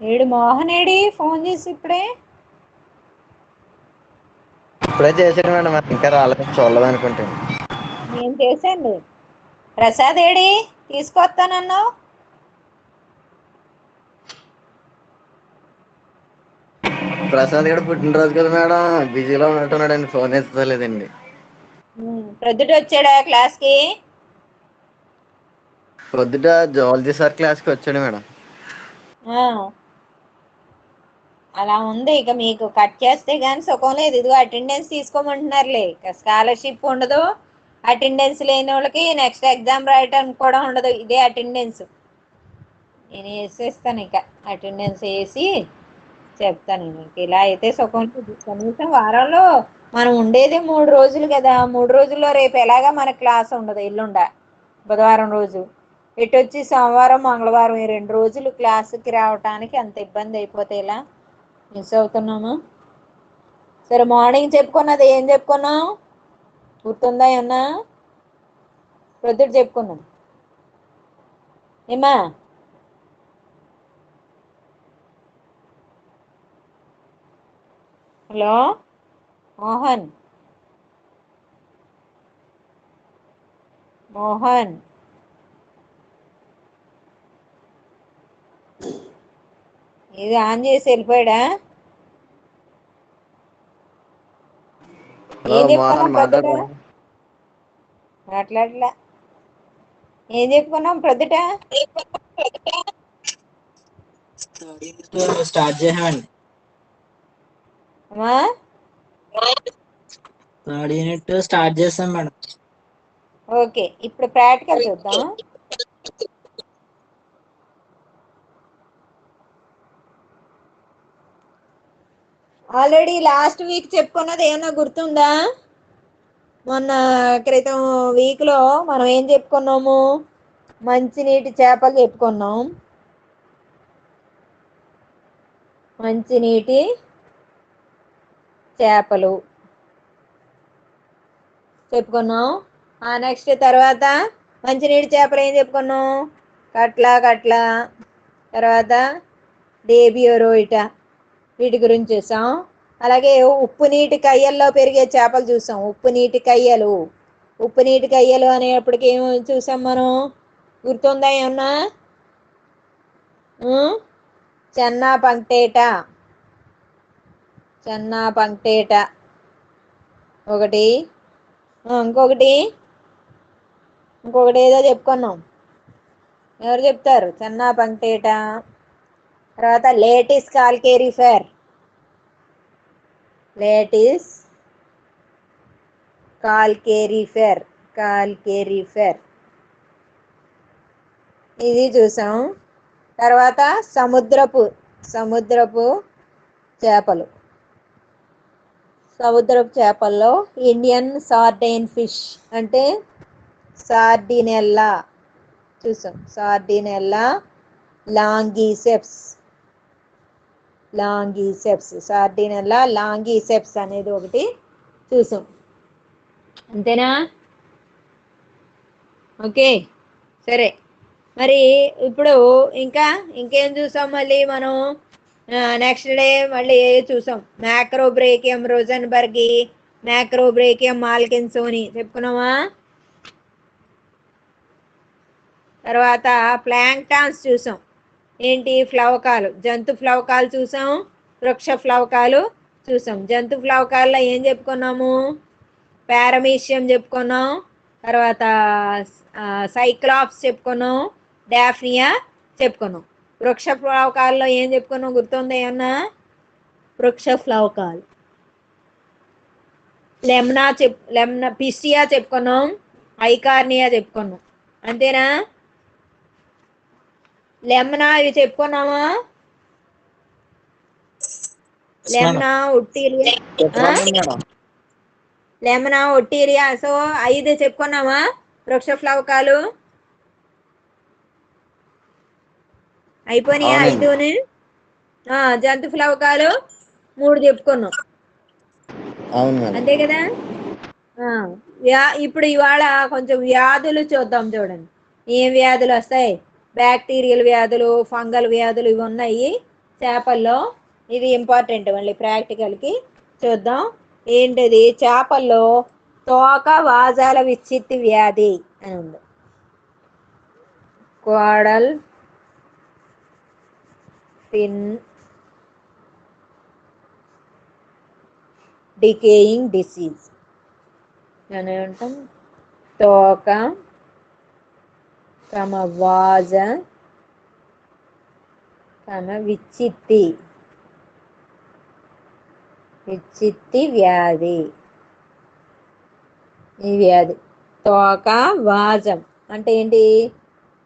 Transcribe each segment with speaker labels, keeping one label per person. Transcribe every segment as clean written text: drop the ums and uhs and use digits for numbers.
Speaker 1: ఏడు Mohan AD phone చేసి ఇప్పుడే
Speaker 2: ఇప్పుడే చేశాడు మేడం, ఇంకా రాలేదు, చూడలేదు అనుకుంటాను.
Speaker 1: నేను చేశాను. ప్రసాద్ ఏడి తీసుకొస్తానన్నావు?
Speaker 2: ప్రసాద్ గడు పుట్టినరోజు కదా మేడం, బిజీలో ఉన్నట్టున్నాడండి, ఫోన్ ఎత్తలేదండి.
Speaker 1: ప్రొద్దుట వచ్చాడా క్లాస్ కి?
Speaker 2: పొద్దుట జువాలజీ సార్ క్లాస్కి వచ్చాడు మేడం.
Speaker 1: అలా ఉంది. ఇక మీకు కట్ చేస్తే గానీ సుఖం లేదు. ఇదిగో అటెండెన్స్ తీసుకోమంటున్నారులే. స్కాలర్షిప్ ఉండదు, అటెండెన్స్ లేని వాళ్ళకి నెక్స్ట్ ఎగ్జామ్ రాయటానికి కూడా ఉండదు. ఇదే అటెండెన్స్. నేను వేసేస్తాను, ఇక అటెండెన్స్ వేసి చెప్తాను. ఇంక ఇలా అయితే సుఖం లేదు. కనీసం వారంలో మనం ఉండేది 3 రోజులు కదా. 3 రోజుల్లో రేపు ఎలాగా మన క్లాస్ ఉండదు, ఎల్లుండ బుధవారం రోజు. ఇటు వచ్చి సోమవారం మంగళవారం ఈ 2 రోజులు క్లాసుకి రావటానికి అంత ఇబ్బంది అయిపోతే ఇలా మిస్ అవుతున్నాము. సరే, మార్నింగ్ చెప్పుకున్నది ఏం చెప్పుకున్నాం గుర్తుందా? ఏమన్నా ప్రొద్దుట చెప్పుకున్నాం ఏమా? హలో మోహన్, మోహన్ ఇది ఆన్ చేసి వెళ్ళిపోయాడా?
Speaker 2: హలో
Speaker 1: ఏం
Speaker 2: మోహన్
Speaker 1: చెప్పుకున్నాం ప్రొద్దుట?
Speaker 2: మాట్లాడరా?
Speaker 1: మాట్లాడలే. ఏం చెప్పుకున్నాం ప్రొద్దుట?
Speaker 3: స్టార్ట్ చేసామండి.
Speaker 1: అమ్మా,
Speaker 3: థర్డ్ యూనిట్ స్టార్ట్ చేసాం మేడం.
Speaker 1: ఓకే, ఇప్పుడు ప్రాక్టికల్ చూద్దాం. ఆల్రెడీ లాస్ట్ వీక్ చెప్పుకున్నది ఏమన్నా గుర్తుందా? మొన్న క్రితం వీక్లో మనం ఏం చెప్పుకున్నాము? మంచినీటి చేపలు చెప్పుకున్నాం. మంచినీటి చేపలు చెప్పుకున్నాం. నెక్స్ట్ తర్వాత మంచినీటి చేపలు ఏం చెప్పుకున్నాం? కట్ల, తర్వాత డేబియో రోయిట, వీటి గురించి చూసాం. అలాగే ఉప్పు నీటి కయ్యల్లో పెరిగే చేపలు చూసాం. ఉప్పు నీటి కయ్యలు అనేప్పటికి ఏమో చూసాం మనం. గుర్తుందా ఏమన్నా? చెన్నా పంక్టేట ఒకటి. ఇంకొకటి ఏదో చెప్పుకున్నాం. ఎవరు చెప్తారు? చెన్నా పంక్టేట. తర్వాత లేటిస్ కాల్కేరిఫెర్, ఇది చూసాం. తర్వాత సముద్రపు చేపల్లో ఇండియన్ సార్డైన్ ఫిష్ అంటే సార్డినెల్లా చూసాం. సార్డినెల్లా, లాంగీసెప్స్ అనేది ఒకటి చూసాం. అంతేనా? ఓకే, సరే. మరి ఇప్పుడు ఇంకేం చూసాం మళ్ళీ మనం? నెక్స్ట్ డే మళ్ళీ చూసాం మ్యాక్రోబ్రేకియం రోజన్బర్గి, మ్యాక్రోబ్రేకియం మాల్కిన్సోని చెప్పుకున్నామా? తర్వాత ప్లాంక్టాన్స్ చూసాం. ఏంటి? ఫ్లవకాలు, జంతు ఫ్లవకాలు చూసాం, వృక్ష ఫ్లవకాలు చూసాం. జంతు ఫ్లవకాల్లో ఏం చెప్పుకున్నాము? పారమీషియం చెప్పుకున్నాం, తర్వాత సైక్లాప్స్ చెప్పుకున్నాం, డాఫ్నియా చెప్పుకున్నాం. వృక్ష ఫ్లవకాల్లో ఏం చెప్పుకున్నాం? గుర్తుందా ఏమన్నా? వృక్ష ఫ్లవకాలు లెమ్నా పిస్టియా చెప్పుకున్నాం, ఐకార్నియా చెప్పుకున్నాం. అంతేనా? లెమ్నా ఇవి చెప్పుకున్నామా? లెమ్నా, ఒట్టీరియా. సో 5 చెప్పుకున్నామా వృక్ష ఫ్లవకాలు? అయిపోయినాయా?
Speaker 2: అవునండి.
Speaker 1: 5ని. జంతు ఫ్లవకాలు 3 చెప్పుకున్నాం.
Speaker 2: అవును మేడం.
Speaker 1: అంతే కదా? ఇప్పుడు ఇవాళ కొంచెం వ్యాధులు చూద్దాం. చూడండి ఏం వ్యాధులు వస్తాయి. బ్యాక్టీరియల్ వ్యాధులు, ఫంగల్ వ్యాధులు ఇవి ఉన్నాయి. చేపల్లో ఇది ఇంపార్టెంట్ మళ్ళీ ప్రాక్టికల్కి చూద్దాం. ఏంటిది? చేపల్లో తోక వాజాల విచ్చిత్తి వ్యాధి అని ఉంది. క్వాడల్ ఫిన్ డికేయింగ్ డిసీజ్ అని అంటాం. తోక వాజ విచ్చిత్తి వ్యాధి. ఈ వ్యాధి తోక వాజం అంటే ఏంటి?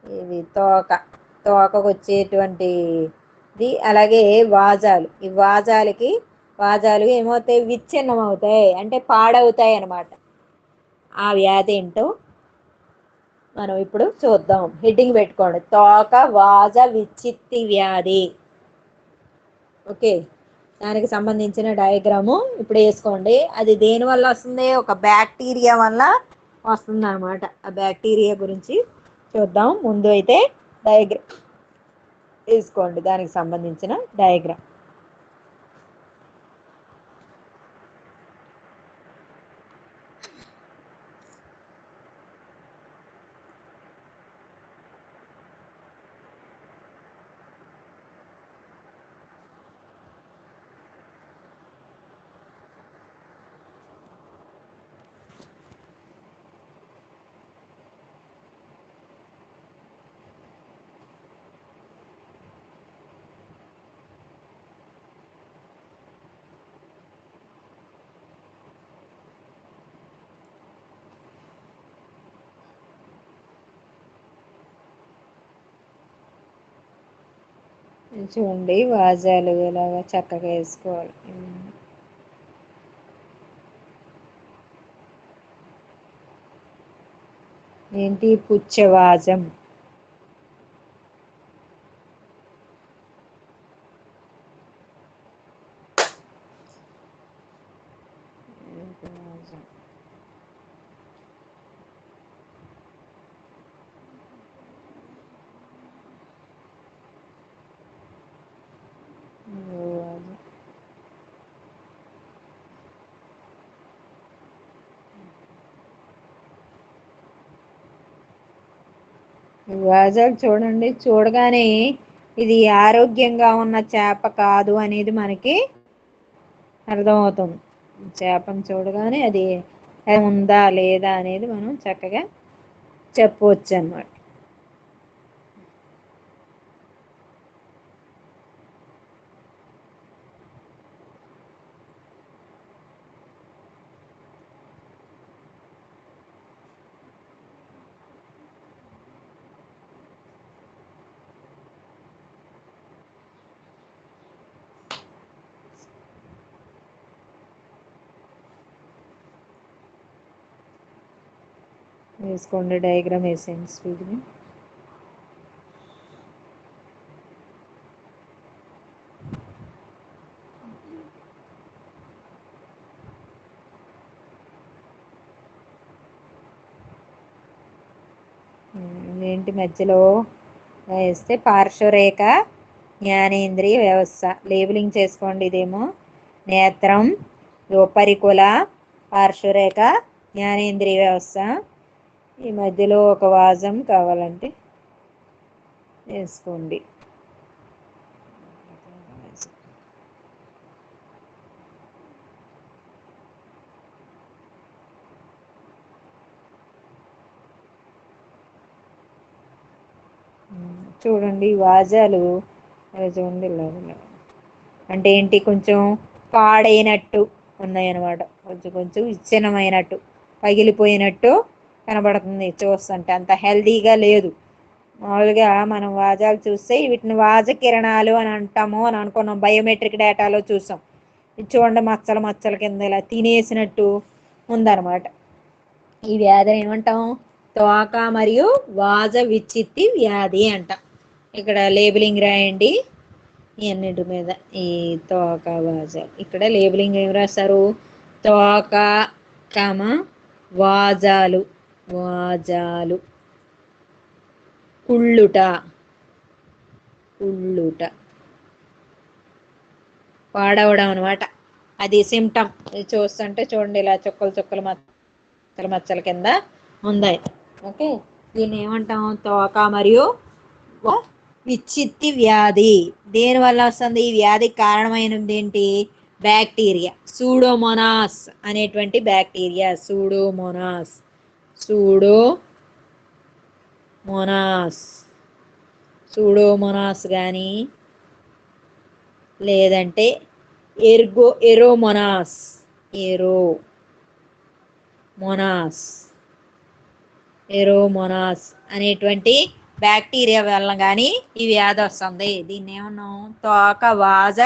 Speaker 1: ఇది తోకకు వచ్చేటువంటిది. అలాగే వాజాలు, ఈ వాజాలు ఏమవుతాయి? విచ్ఛిన్నం అవుతాయి, అంటే పాడవుతాయి అన్నమాట. ఆ వ్యాధి ఏంటో మనం ఇప్పుడు చూద్దాం. హెడ్డింగ్ పెట్టుకోండి, తోక వాజ విచ్చిత్తి వ్యాధి. ఓకే, దానికి సంబంధించిన డయాగ్రాము ఇప్పుడు వేసుకోండి. అది దేని వల్ల వస్తుంది? ఒక బ్యాక్టీరియా వల్ల వస్తుంది అనమాట. ఆ బ్యాక్టీరియా గురించి చూద్దాం. ముందు అయితే డయాగ్రామ్ వేసుకోండి, దానికి సంబంధించిన డయాగ్రామ్. చూడండి, వాజాలు ఇలాగా చక్కగా వేసుకోవాలి. ఏంటి? పుచ్చవాజం. వాజాలు చూడండి, చూడగానే ఇది ఆరోగ్యంగా ఉన్న చేప కాదు అనేది మనకి అర్థమవుతుంది. చేపను చూడగానే అది ఉందా లేదా అనేది మనం చక్కగా చెప్పవచ్చు అన్నమాట. వేసుకోండి, డయాగ్రామ్ వేసేయండి స్పీడ్గా. ఏంటి మధ్యలో వేస్తే? పార్శ్వరేఖ జ్ఞానేంద్రియ వ్యవస్థ. లేబులింగ్ చేసుకోండి. ఇదేమో నేత్రం, ఉపరికుల, పార్శ్వరేఖ, జ్ఞానేంద్రియ వ్యవస్థ. ఈ మధ్యలో ఒక వాజం కావాలంటే వేసుకోండి. చూడండి, వాజాలు చూడండి అంటే ఏంటి? కొంచెం పాడైనట్టు ఉన్నాయన్నమాట. కొంచెం విచ్ఛిన్నమైనట్టు, పగిలిపోయినట్టు కనబడుతుంది చూస్తుంటే. అంత హెల్దీగా లేదు. మామూలుగా మనం వాజాలు చూస్తే వీటిని వాజ కిరణాలు అని అంటాము అని అనుకున్నాం, బయోమెట్రిక్ డేటాలో చూసాం. ఇది చూడండి, మచ్చల కింద ఇలా తినేసినట్టు ఉందన్నమాట. ఈ వ్యాధిని ఏమంటాం? తోక మరియు వాజ విచ్చిత్తి వ్యాధి అంటాం. ఇక్కడ లేబులింగ్ రాయండి అన్నిటి మీద. ఈ తోక వాజ, ఇక్కడ లేబులింగ్ ఏం రాస్తారు? తోక వాజాలు కుళ్ళుట పాడవడం అనమాట. అది సిమ్టమ్. ఇది చూస్తుంటే చూడండి ఇలా చుక్కలు చుక్కలు మచ్చల మచ్చల కింద ఉంది. ఓకే, దీన్ని ఏమంటాం? తోక మరియు విచ్చిత్తి వ్యాధి. దేని వల్ల వస్తుంది? ఈ వ్యాధికి కారణమైనది ఏంటి? బ్యాక్టీరియా, సూడోమోనాస్ అనేటువంటి బ్యాక్టీరియా. సూడోమోనాస్ సూడోమోనాస్ కానీ లేదంటే ఎరోమోనాస్ అనేటువంటి బ్యాక్టీరియా వల్ల కానీ ఈ వ్యాధి వస్తుంది. దీన్ని ఏమన్నాం? తోక వాజ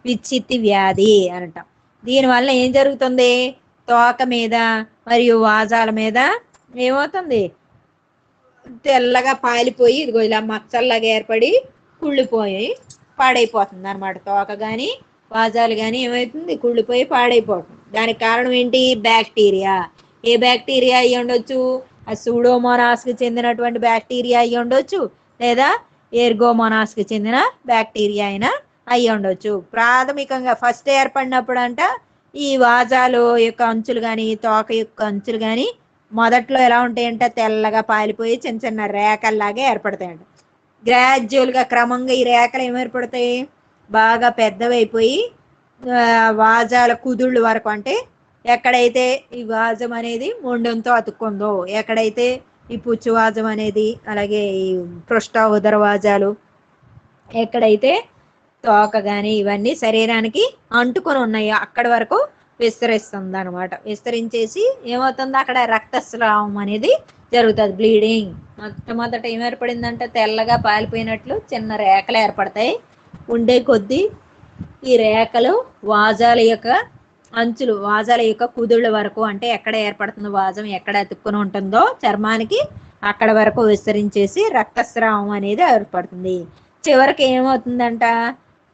Speaker 1: విచ్చిత్తి వ్యాధి అంటాం. దీనివల్ల ఏం జరుగుతుంది? తోక మీద మరియు వాజాల మీద ఏమవుతుంది? తెల్లగా పాలిపోయి ఇదిగో ఇలా మచ్చల్లాగా ఏర్పడి కుళ్ళిపోయి పాడైపోతుంది అనమాట. తోక కానీ వాజాలు కానీ ఏమవుతుంది? కుళ్ళిపోయి పాడైపోతుంది. దానికి కారణం ఏంటి? బ్యాక్టీరియా. ఏ బ్యాక్టీరియా అయ్యి ఉండొచ్చు? ఆ సూడోమోనాస్కి చెందినటువంటి బ్యాక్టీరియా అయ్యి ఉండొచ్చు, లేదా ఎర్గోమోనాస్కి చెందిన బ్యాక్టీరియా అయినా అయ్యి ఉండొచ్చు. ప్రాథమికంగా ఫస్ట్ ఏర్పడినప్పుడు అంట ఈ వాజాలు యొక్క అంచులు కానీ తోక యొక్క అంచులు కానీ మొదట్లో ఎలా ఉంటాయంట? తెల్లగా పాలిపోయి చిన్న చిన్న రేఖల్లాగా ఏర్పడతాయంట. గ్రాడ్యువల్గా క్రమంగా ఈ రేఖలు ఏమేర్పడతాయి? బాగా పెద్దవైపోయి వాజాల కుదుళ్ళు వరకు, అంటే ఎక్కడైతే ఈ వాజం అనేది మొండంతో అతుక్కుందో, ఎక్కడైతే ఈ పుచ్చు వాజం అనేది, అలాగే ఈ పృష్ఠ ఉదర వాజాలు, ఎక్కడైతే తోక కానీ ఇవన్నీ శరీరానికి అంటుకొని ఉన్నాయో అక్కడి వరకు విస్తరిస్తుంది అనమాట. విస్తరించేసి ఏమవుతుంది? అక్కడ రక్తస్రావం అనేది జరుగుతుంది, బ్లీడింగ్. మొట్టమొదట ఏం ఏర్పడిందంటే తెల్లగా పాలిపోయినట్లు చిన్న రేఖలు ఏర్పడతాయి. ఉండే కొద్దీ ఈ రేఖలు వాజాల యొక్క అంచులు, వాజాల యొక్క కుదుళ్ళ వరకు, అంటే ఎక్కడ ఏర్పడుతుందో వాజం ఎక్కడ అతుక్కుని ఉంటుందో చర్మానికి అక్కడ వరకు విస్తరించేసి రక్తస్రావం అనేది ఏర్పడుతుంది. చివరికి ఏమవుతుందంట?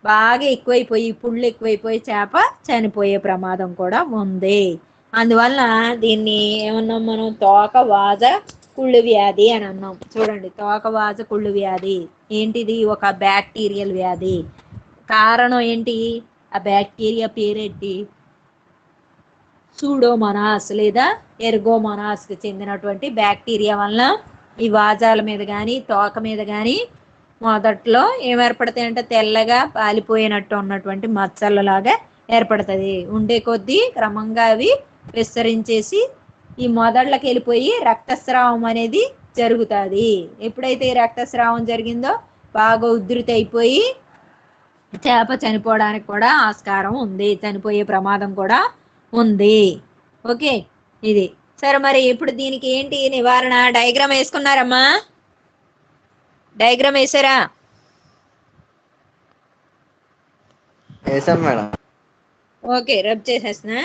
Speaker 1: బాగా ఎక్కువైపోయి పుళ్ళు ఎక్కువైపోయి చేప చనిపోయే ప్రమాదం కూడా ఉంది. అందువలన దీన్ని ఏమన్నాం మనం? తోక వాజ కుళ్ళు వ్యాధి అని అన్నాం. చూడండి, తోక వాజ కుళ్ళు వ్యాధి ఏంటిది? ఒక బ్యాక్టీరియల్ వ్యాధి. కారణం ఏంటి? ఆ బ్యాక్టీరియా పేరేంటి? సూడోమోనాస్ లేదా ఎర్గోమోనాస్కి చెందినటువంటి బ్యాక్టీరియా వలన ఈ వాజాల మీద కానీ తోక మీద కానీ మొదట్లో ఏమేర్పడతాయి అంటే తెల్లగా పాలిపోయినట్టు ఉన్నటువంటి మచ్చలలాగా ఏర్పడుతుంది. ఉండే కొద్దీ క్రమంగా అవి విస్తరించేసి ఈ మొదళ్ళకి వెళ్ళిపోయి రక్తస్రావం అనేది జరుగుతుంది. ఎప్పుడైతే ఈ రక్తస్రావం జరిగిందో బాగా ఉధృతి అయిపోయి చేప చనిపోవడానికి కూడా ఆస్కారం ఉంది, చనిపోయే ప్రమాదం కూడా ఉంది. ఓకే, ఇది సరే. మరి ఇప్పుడు దీనికి ఏంటి నివారణ? డయాగ్రామ్ వేసుకున్నారమ్మా? డయాగ్రామ్ వేసారా?
Speaker 2: వేసాం మేడం.
Speaker 1: Okay, rub చేసేస్తున్నా.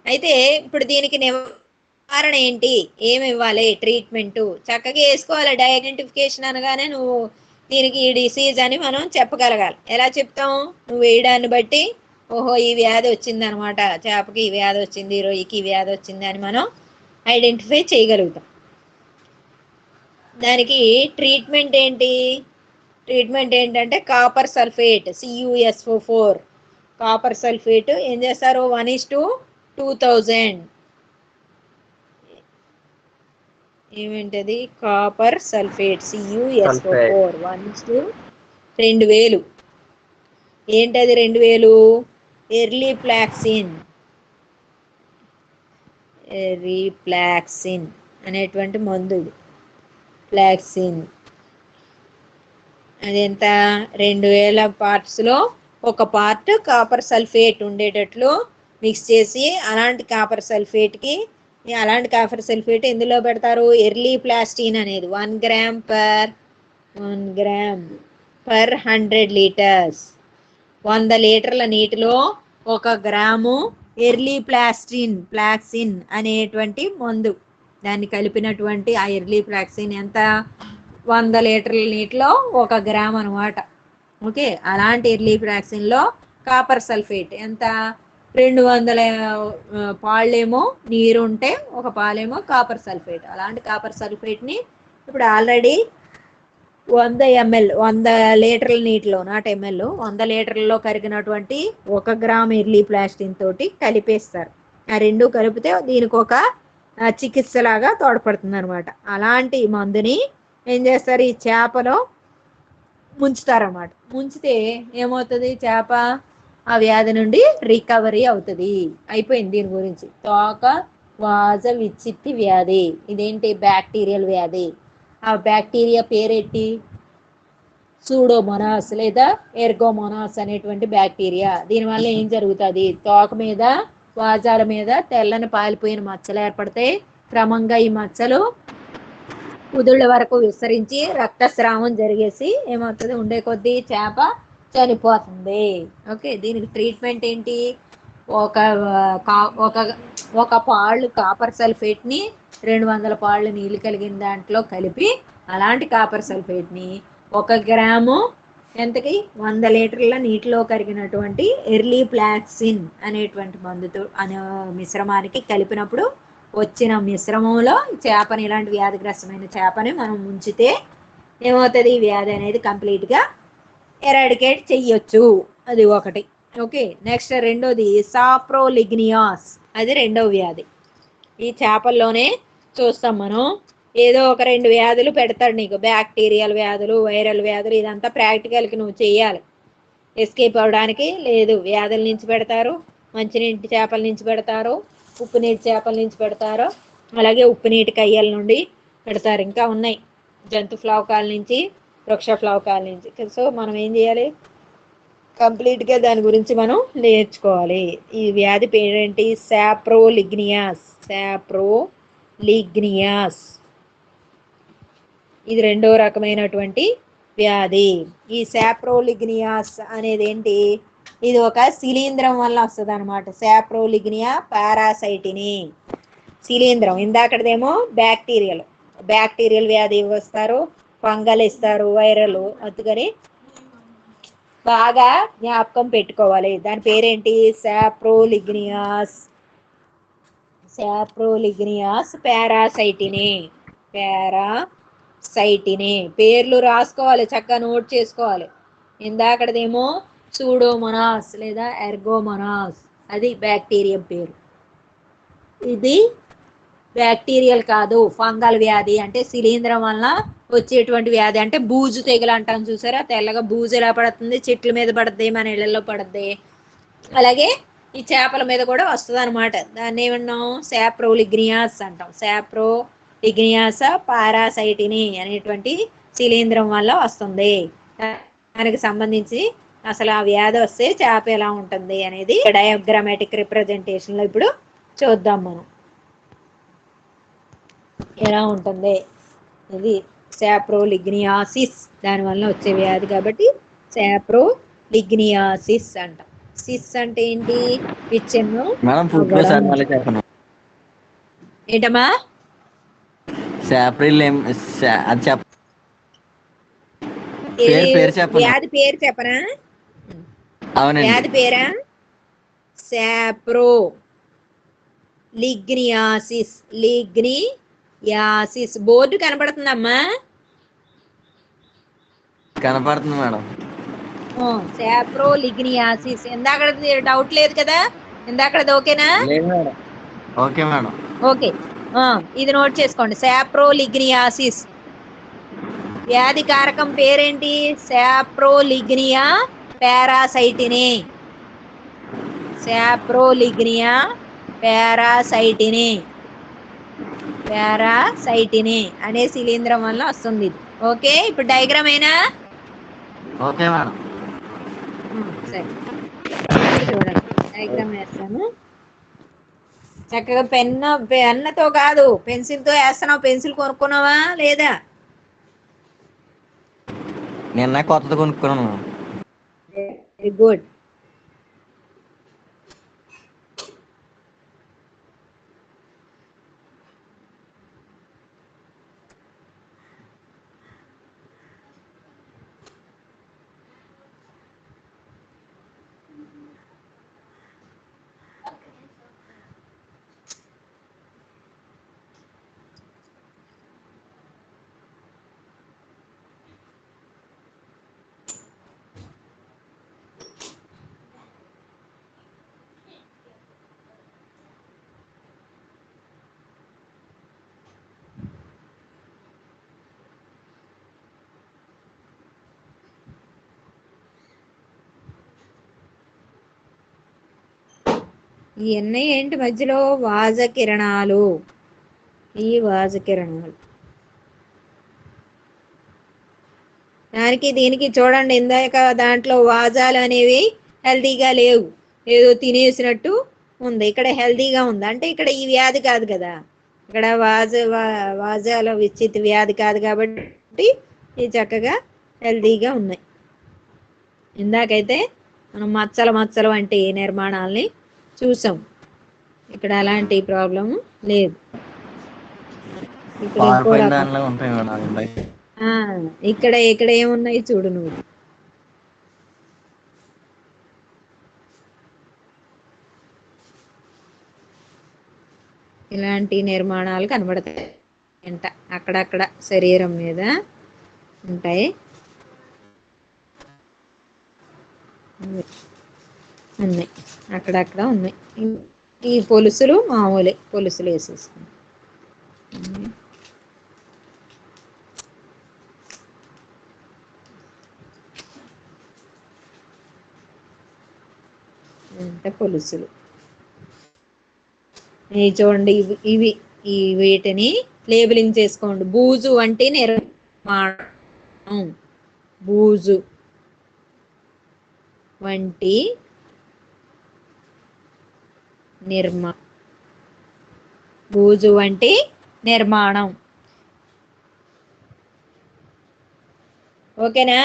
Speaker 1: అయితే ఇప్పుడు దీనికి నివారణ ఏంటి? ఏమి ఇవ్వాలి? ట్రీట్మెంట్ చక్కగా వేసుకోవాలి. డయాగ్నటిఫికేషన్ అనగానే నువ్వు దీనికి ఈ డిసీజ్ అని మనం చెప్పగలగాలి. ఎలా చెప్తాం? నువ్వు వేయడాన్ని బట్టి ఓహో ఈ వ్యాధి వచ్చింది అనమాట, చేపకి ఈ వ్యాధి వచ్చింది, రొయ్యకి ఈ వ్యాధి వచ్చింది అని మనం ఐడెంటిఫై చేయగలుగుతాం. దానికి ట్రీట్మెంట్ ఏంటి? ట్రీట్మెంట్ ఏంటంటే copper sulphate, CuSO4. Copper sulphate ఏం చేస్తారు? 1:2000. ఏమేంటది? Copper sulphate CuSO4 1:2000. ఏంటది 2000? ఎర్లీప్లాక్సిన్ అనేటువంటి మందు. ప్లాక్సిన్ అదెంత? 2000 పార్ట్స్లో ఒక పార్ట్ కాపర్ సల్ఫేట్ ఉండేటట్లు మిక్స్ చేసి, అలాంటి కాపర్ సల్ఫేట్కి అలాంటి కాపర్ సల్ఫేట్ ఎందులో పెడతారు? ఎర్లీప్లాస్టిన్ అనేది 1 గ్రామ్ పర్ 100 లీటర్స్. 100 లీటర్ల నీటిలో 1 గ్రాము ప్లాక్సిన్ అనేటువంటి మందు దాన్ని కలిపినటువంటి ఆ ఎర్లీప్లాక్సిన్ ఎంత? 100 లీటర్ల నీటిలో 1 గ్రామ్ అనమాట. ఓకే, అలాంటి ఎర్లీప్లాక్సిన్లో కాపర్ సల్ఫేట్ ఎంత? 200 పాళ్ళేమో నీరు ఉంటే 1 పాలేమో కాపర్ సల్ఫేట్. అలాంటి కాపర్ సల్ఫేట్ని ఇప్పుడు ఆల్రెడీ 100 ml 100 లీటర్ల నీటిలో, నాట్ ఎంఎల్, 100 లీటర్లలో కరిగినటువంటి 1 గ్రామ్ ఎర్లీ ప్లాస్టిన్ తోటి కలిపేస్తారు. ఆ రెండు కలిపితే దీనికి ఒక చికిత్సలాగా తోడ్పడుతుంది అనమాట. అలాంటి మందుని ఏం చేస్తారు, ఈ చేపలో ముంచుతారన్నమాట. ముంచితే ఏమవుతుంది, చేప ఆ వ్యాధి నుండి రికవరీ అవుతుంది. అయిపోయింది దీని గురించి. తోక వాజ విచ్చిత్తి వ్యాధి, ఇదేంటి బ్యాక్టీరియల్ వ్యాధి. ఆ బ్యాక్టీరియా పేరేంటి, సూడోమోనాస్ లేదా ఎర్గోమోనాస్ అనేటువంటి బ్యాక్టీరియా. దీనివల్ల ఏం జరుగుతుంది, తోక మీద వాజాల మీద తెల్లని పాలిపోయిన మచ్చలు ఏర్పడతాయి. క్రమంగా ఈ మచ్చలు కుదుళ్ళ వరకు విస్తరించి రక్తస్రావం జరిగేసి ఏమవుతుంది, ఉండే కొద్దీ చేప చనిపోతుంది. ఓకే, దీనికి ట్రీట్మెంట్ ఏంటి, ఒక ఒక ఒక పాళ్ళు కాపర్ సల్ఫేట్ని 200 పాళ్ళు నీళ్ళు కలిగిన దాంట్లో కలిపి, అలాంటి కాపర్ సల్ఫేట్ని 1 గ్రాము ఎంతకి 100 లీటర్ల నీటిలో కరిగినటువంటి ఎర్లీ ప్లాక్సిన్ అనేటువంటి మందుతో అనే మిశ్రమానికి కలిపినప్పుడు వచ్చిన మిశ్రమంలో చేపని, ఇలాంటి వ్యాధిగ్రస్తమైన చేపని మనం ఉంచితే ఏమవుతుంది, ఈ వ్యాధి అనేది కంప్లీట్గా ఎరాడికేట్ చెయ్యొచ్చు. అది ఒకటి. ఓకే, నెక్స్ట్ రెండోది సాప్రోలిగ్నియాస్, అది రెండవ వ్యాధి. ఈ చేపల్లోనే చూస్తాం మనం. ఏదో ఒక 2 వ్యాధులు పెడతాడు నీకు, బ్యాక్టీరియల్ వ్యాధులు, వైరల్ వ్యాధులు. ఇదంతా ప్రాక్టికల్కి నువ్వు చెయ్యాలి, ఎస్కేప్ అవడానికి లేదు. వ్యాధుల నుంచి పెడతారు, మంచినీటి చేపల నుంచి పెడతారు, ఉప్పు నీటి చేపల నుంచి పెడతారు, అలాగే ఉప్పు నీటి కయ్యల నుండి పెడతారు. ఇంకా ఉన్నాయి, జంతు ఫ్లవకాల నుంచి, వృక్ష ఫ్లవకాల నుంచి. సో మనం ఏం చేయాలి, కంప్లీట్గా దాని గురించి మనం నేర్చుకోవాలి. ఈ వ్యాధి పేరేంటి, సాప్రోలిగ్నియాస్. సాప్రోలిగ్నియాస్ ఇది రెండో రకమైనటువంటి వ్యాధి. ఈ సాప్రోలిగ్నియాస్ అనేది ఏంటి, ఇది ఒక శిలీంధ్రం వల్ల వస్తుంది అనమాట. సాప్రోలిగ్నియా పారాసైటిని శిలీంధ్రం. ఇందాకడదేమో బ్యాక్టీరియల్ వ్యాధి వస్తారు, ఫంగల్ ఇస్తారు, వైరల్. అందుకని బాగా జ్ఞాపకం పెట్టుకోవాలి. దాని పేరేంటి, సాప్రోలిగ్నియాస్. సాప్రోలిగ్నియాస్ పారాసైటిని. పారాసైటిని పేర్లు రాసుకోవాలి, చక్కగా నోట్ చేసుకోవాలి. ఇందాకడదేమో సూడోమోనాస్ లేదా ఎర్గోమోనాస్, అది బ్యాక్టీరియా పేరు. ఇది బ్యాక్టీరియల్ కాదు, ఫంగల్ వ్యాధి. అంటే శిలీంధ్రం వలన వచ్చేటువంటి వ్యాధి. అంటే బూజు తెగులు అంటాం చూసారా, తెల్లగా బూజు ఎలా పడుతుంది, చెట్ల మీద పడుద్ది, మన ఇళ్లలో పడుద్ది. అలాగే ఈ చేపల మీద కూడా వస్తుంది అనమాట. దాన్ని ఏమన్నాం, సాప్రోలిగ్నియాస్ అంటాం. సాప్రోలిగ్నియాస పారాసైటిని అనేటువంటి శిలీంధ్రం వల్ల వస్తుంది. దానికి సంబంధించి అసలు ఆ వ్యాధి వస్తే చేప ఎలా ఉంటుంది అనేది డయాగ్రామాటిక్ రిప్రజెంటేషన్ లో ఇప్పుడు చూద్దాం మనం ఎలా ఉంటుంది. ఇది సాప్రోలిగ్నియాసిస్, దానివల్ల వచ్చే వ్యాధి కాబట్టి సాప్రోలిగ్నియాసిస్ అంటాం. సిస్ అంటే ఏంటి, విచ్ఛిన్నం
Speaker 2: మేడం పూర్తిగా
Speaker 1: అవ్వడం.
Speaker 2: సార్ మళ్ళీ చెప్పను.
Speaker 1: ఏంటమ్మా,
Speaker 2: సాప్రిల్ అది చెప్ప,
Speaker 1: ఏది
Speaker 2: పేరు చెప్పను.
Speaker 1: వ్యాధి పేరు చెప్పనా,
Speaker 2: అవునండి.
Speaker 1: వ్యాధి పేరా, సాప్రో లిగ్నియాసిస్. లిగ్నియాసిస్ బోర్డు కనపడుతుందమ్మా,
Speaker 2: కనపడుతుంది మేడం.
Speaker 1: సాప్రోలిగ్నియాసిస్. ఇందాక డౌట్ లేదు కదా, ఇందాకది ఓకేనా,
Speaker 2: లేదు మేడం. Okay madam.
Speaker 1: ఓకే. ఇది నోట్ చేసుకోండి, సాప్రోలిగ్నియాసిస్. వ్యాధి కారకం పేరేంటి, సాప్రోలిగ్నియా పారాసైటిని. సాప్రోలిగ్నియా పారాసైటిని. పారాసైటిని అనే శిలీంధ్రం వల్ల వస్తుంది ఇది. ఓకే, ఇప్పుడు డయాగ్రామ్ అయినా,
Speaker 2: ఓకే మేడం.
Speaker 1: సరే చూడండి, డయాగ్రామ్ వేస్తాను. చక్కగా పెన్నుతో కాదు, పెన్సిల్తో వేస్తున్నావు. పెన్సిల్ కొనుక్కున్నావా లేదా,
Speaker 2: నిన్న కొత్తది కొనుక్కున్నాను.
Speaker 1: Very good. ఇవన్నీ ఏంటి మధ్యలో వాజ కిరణాలు, ఈ వాజ కిరణాలు దానికి దీనికి చూడండి, ఇందాక దాంట్లో వాజాలు అనేవి హెల్తీగా లేవు, ఏదో తినేసినట్టు ఉంది. ఇక్కడ హెల్తీగా ఉంది అంటే ఇక్కడ ఈ వ్యాధి కాదు కదా, ఇక్కడ వాజాల విచ్చిత్ వ్యాధి కాదు కాబట్టి ఇవి చక్కగా హెల్తీగా ఉన్నాయి. ఇందాకైతే మనం మచ్చలు వంటి నిర్మాణాలని చూసాం, ఇక్కడ అలాంటి ప్రాబ్లం లేదు. ఇక్కడ ఇంకో
Speaker 2: పారిపోయిన
Speaker 1: రకం.
Speaker 2: దానిలో ఉంటాయి మేడం.
Speaker 1: ఆ, ఇక్కడ ఇక్కడ ఏమున్నాయి చూడు నువ్వు. ఇలాంటి నిర్మాణాలు కనబడతాయి అంట, అక్కడక్కడ శరీరం మీద ఉంటాయి. ఉన్నాయి, అక్కడక్కడ ఉన్నాయి. ఈ పొలుసులు మామూలే, పొలుసులు వేసేసుకున్నాం. అంటే పొలుసులు చూడండి, ఇవి ఈ వీటిని లేబులింగ్ చేసుకోండి. బూజు వంటి నిర్మాణం, బూజు వంటి బూజు వంటి నిర్మాణం. ఓకేనా?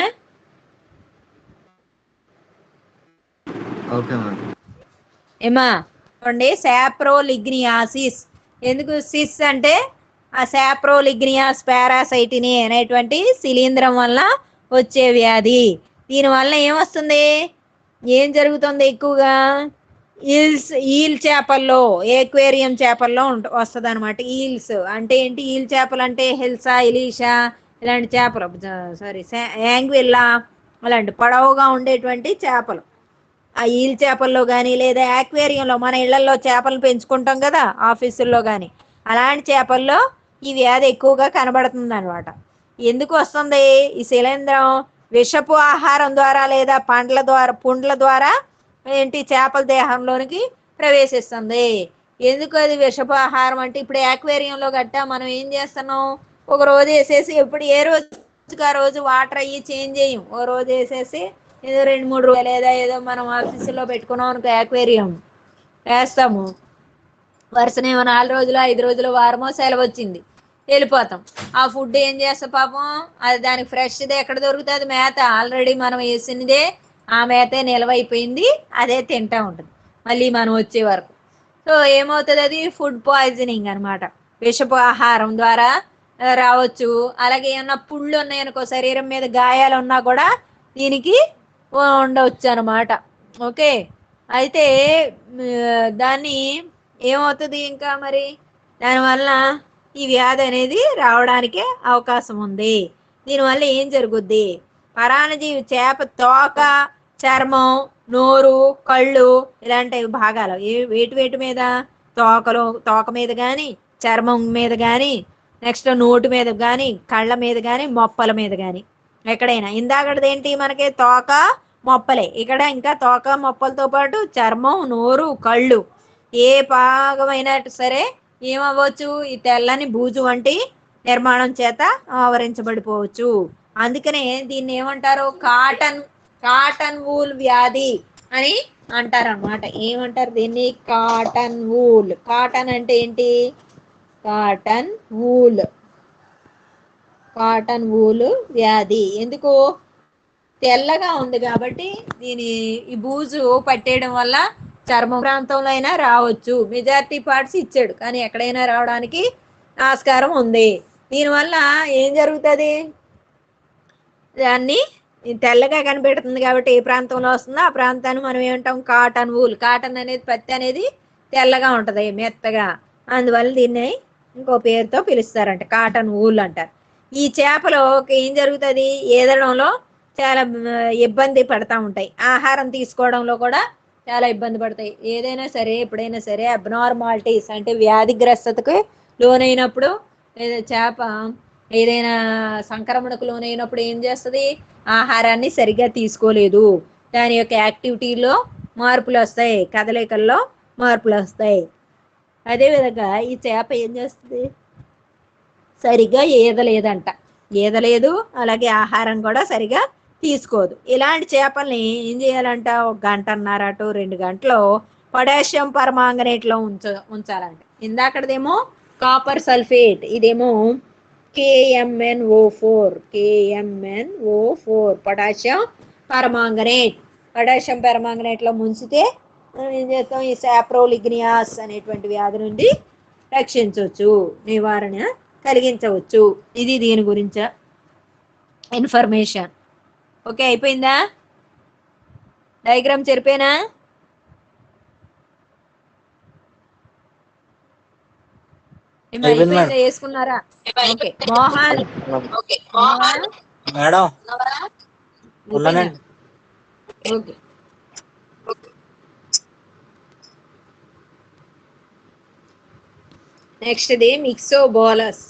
Speaker 2: Okay madam.
Speaker 1: ఏమా చూడండి, సాప్రోలిగ్నియాసిస్. ఎందుకు సిస్ అంటే ఆ సాప్రోలిగ్నియాస్ పారాసైటిని అనేటువంటి శిలీంధ్రం వల్ల వచ్చే వ్యాధి. దీనివల్ల ఏమొస్తుంది, ఏం జరుగుతుంది ఎక్కువగా, ఈల్ చేపల్లో, ఏక్వేరియం చేపల్లో వస్తుంది అనమాట. ఈల్స్ అంటే ఏంటి, ఈల్ చేపలు అంటే హెల్సా, ఇలీషా ఇలాంటి చేపలు, సారీ యాంగ్విల్లా అలాంటి పొడవుగా ఉండేటువంటి చేపలు. ఆ ఈల్ చేపల్లో కానీ లేదా యాక్వేరియంలో మన ఇళ్లలో చేపలు పెంచుకుంటాం కదా ఆఫీసుల్లో కానీ, అలాంటి చేపల్లో ఈ వ్యాధి ఎక్కువగా కనబడుతుంది అనమాట. ఎందుకు వస్తుంది ఈ శిలీంధ్రం, విషపు ఆహారం ద్వారా లేదా పుండ్ల ద్వారా ఏంటి చేపల దేహంలోనికి ప్రవేశిస్తుంది. ఎందుకు అది విషపు ఆహారం అంటే, ఇప్పుడు యాక్వేరియంలో గట్టా మనం ఏం చేస్తున్నాం, ఒక రోజు వేసేసి ఎప్పుడు ఏ రోజుకి ఆ రోజు వాటర్ అయ్యి చేంజ్ చేయం, ఓ రోజు వేసేసి ఏదో 2-3 రోజులు లేదా ఏదో మనం ఆఫీసులో పెట్టుకున్నాం అనుకో యాక్వేరియం వేస్తాము, వరుసనేమో 4 రోజులు 5 రోజులు వారమో సెలవు వచ్చింది వెళ్ళిపోతాం. ఆ ఫుడ్ ఏం చేస్తాం పాపం, అది దానికి ఫ్రెష్ది ఎక్కడ దొరుకుతుంది, మేత ఆల్రెడీ మనం వేసినదే, ఆ మేతే నిలవైపోయింది, అదే తింటా ఉంటుంది మళ్ళీ మనం వచ్చే వరకు. సో ఏమవుతుంది, అది ఫుడ్ పాయిజనింగ్ అనమాట, విషపు ఆహారం ద్వారా రావచ్చు. అలాగే ఏమన్నా పుళ్ళు ఉన్నాయనుకో, శరీరం మీద గాయాలు ఉన్నా కూడా దీనికి ఉండవచ్చు అనమాట. ఓకే, అయితే దాన్ని ఏమవుతుంది ఇంకా మరి, దానివల్ల ఈ వ్యాధి అనేది రావడానికి అవకాశం ఉంది. దీనివల్ల ఏం జరుగుద్ది, పరాన్నజీవి చేప తోక, చర్మం, నోరు, కళ్ళు ఇలాంటి భాగాలు వేటి మీద, తోక మీద కానీ, చర్మం మీద కానీ, నెక్స్ట్ నోటు మీద కానీ, కళ్ళ మీద కానీ, మొప్పల మీద కానీ ఎక్కడైనా. ఇందాకటిది ఏంటి మనకి తోక మొప్పలే, ఇక్కడ ఇంకా తోక మొప్పలతో పాటు చర్మం, నోరు, కళ్ళు ఏ భాగమైనా సరే ఏమవ్వచ్చు, ఈ తెల్లని బూజు వంటి నిర్మాణం చేత ఆవరించబడిపోవచ్చు. అందుకనే దీన్ని ఏమంటారు, కాటన్ వూల్ వ్యాధి అని అంటారు అనమాట. ఏమంటారు దీన్ని, కాటన్ వూల్. కాటన్ అంటే ఏంటి, కాటన్ వూల్ వ్యాధి. ఎందుకు, తెల్లగా ఉంది కాబట్టి ఈ బూజు పట్టేయడం వల్ల చర్మ ప్రాంతంలో అయినా రావచ్చు. మెజారిటీ పార్ట్స్ ఇచ్చాడు కానీ ఎక్కడైనా రావడానికి ఆస్కారం ఉంది. దీనివల్ల ఏం జరుగుతుంది, దాన్ని తెల్లగా కనిపెడుతుంది కాబట్టి ఏ ప్రాంతంలో వస్తుందో ఆ ప్రాంతాన్ని మనం ఏమంటాం, కాటన్ వూల్. కాటన్ అనేది, పత్తి అనేది తెల్లగా ఉంటుంది, మెత్తగా, అందువల్ల దీన్ని ఇంకో పేరుతో పిలుస్తారంట, కాటన్ వూల్ అంటారు. ఈ చేపలు ఏం జరుగుతుంది, ఈదడంలో చాలా ఇబ్బంది పడతా ఉంటాయి, ఆహారం తీసుకోవడంలో కూడా చాలా ఇబ్బంది పడతాయి. ఏదైనా సరే ఎప్పుడైనా సరే అబ్నార్మాలిటీస్ అంటే వ్యాధిగ్రస్తతకు లోనైనప్పుడు లేదా చేప ఏదైనా సంక్రమణకు లోనైనప్పుడు ఏం చేస్తుంది, ఆహారాన్ని సరిగ్గా తీసుకోలేదు, దాని యొక్క యాక్టివిటీలో మార్పులు వస్తాయి, కదలికల్లో మార్పులు వస్తాయి. అదేవిధంగా ఈ చేప ఏం చేస్తుంది, సరిగ్గా ఈదలేదంట, ఈదలేదు, అలాగే ఆహారం కూడా సరిగా తీసుకోదు. ఇలాంటి చేపల్ని ఏం చేయాలంట, 1 గంటన్నర టు 2 గంటలు పొటాషియం పర్మాంగనేట్లో ఉంచాలంట. ఇందాకడదేమో కాపర్ సల్ఫేట్, ఇదేమో KMnO4 పొటాషియం పర్మాంగనేట్. పొటాషియం పర్మాంగనేట్లో ముంచితే మనం ఏం చేస్తాం, ఈ సాప్రోలిగ్నియాస్ అనేటువంటి వ్యాధి నుండి రక్షించవచ్చు, నివారణ కలిగించవచ్చు. ఇది దీని గురించి ఇన్ఫర్మేషన్. ఓకే, అయిపోయిందా? డయాగ్రామ్ చెరిపేనా? అయిపోయిందా, వేసుకున్నారా? ఓకే, మోహన్
Speaker 3: మేడం ఉన్నానండి.
Speaker 1: Okay, next the myxobolus.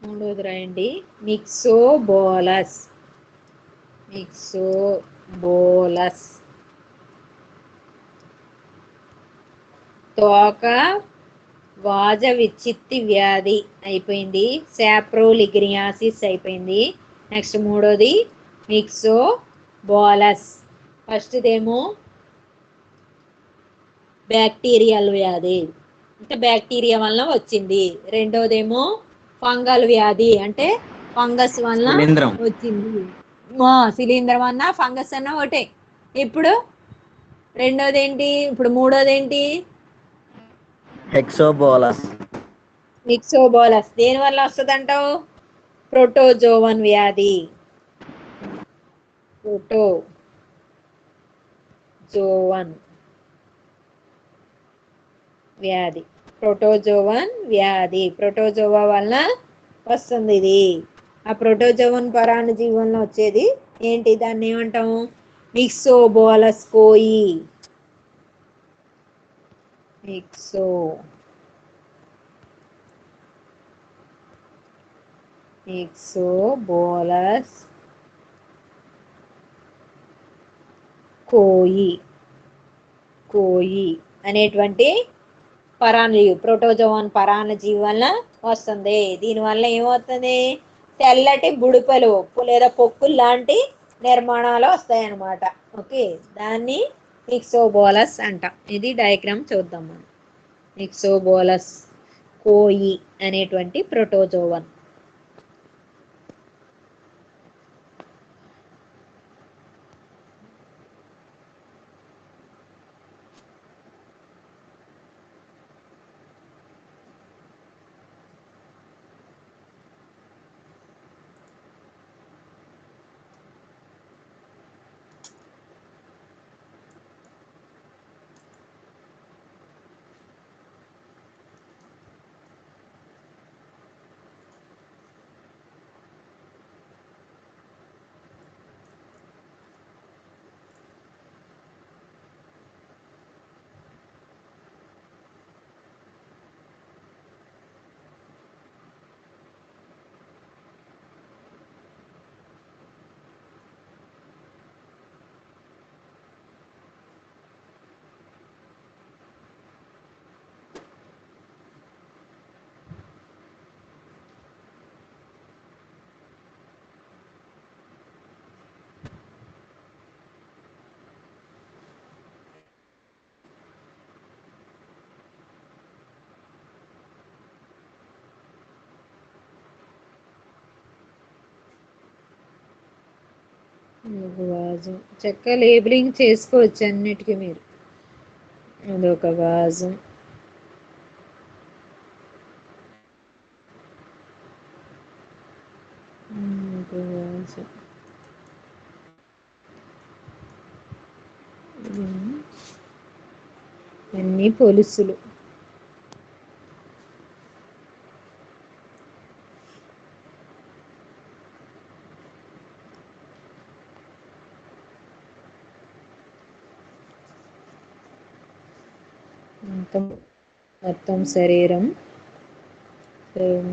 Speaker 1: మూడోది రాయండి, మిక్సోబోలస్. తోక వాజ విచ్చిత్తి వ్యాధి అయిపోయింది. సాప్రోలిగ్నియాసిస్ అయిపోయింది. నెక్స్ట్ మూడోది మిక్సోబోలస్. ఫస్ట్దేమో బ్యాక్టీరియల్ వ్యాధి, అంటే బ్యాక్టీరియా వలన వచ్చింది. రెండోదేమో ఫంగల్ వ్యాధి, అంటే ఫంగస్ వలన
Speaker 2: శిలీంధ్రం.
Speaker 1: వచ్చింది. శిలీంధ్రం అన్న ఫంగస్ అన్న ఒకటే. ఇప్పుడు రెండోది ఏంటి, ఇప్పుడు మూడోది ఏంటి,
Speaker 2: హెక్సోబోలస్.
Speaker 1: మిక్సోబోలస్. దేని వల్ల వస్తుంది అంటావు, ప్రోటోజోవన్ వ్యాధి. ప్రోటోజోవన్ వ్యాధి, ప్రోటోజోవన్ వ్యాధి, ప్రోటోజోవా వలన వస్తుంది ఇది. ఆ ప్రోటోజోవన్ పరాన్న జీవంలో వచ్చేది ఏంటి, దాన్ని ఏమంటాము, మిక్సోబోలస్ కోయి. మిక్సోబోలస్ కోయి అనేటువంటి పరాన్నజీవి, ప్రోటోజోవన్ పరాన్నజీవి వలన వస్తుంది. దీనివల్ల ఏమవుతుంది, తెల్లటి బుడిపలు లేదా పొక్కులు లాంటి నిర్మాణాలు వస్తాయన్నమాట. ఓకే, దాన్ని మిక్సోబోలస్ అంటాం. ఇది డయాగ్రామ్ చూద్దాం మనం. మిక్సోబోలస్ కోయి అనేటువంటి ప్రోటోజోవన్. వాజం చక్కగా లేబులింగ్ చేసుకోవచ్చు అన్నిటికీ మీరు. అదొక వాజం. అన్ని పొలుసులు. మొత్తం శరీరం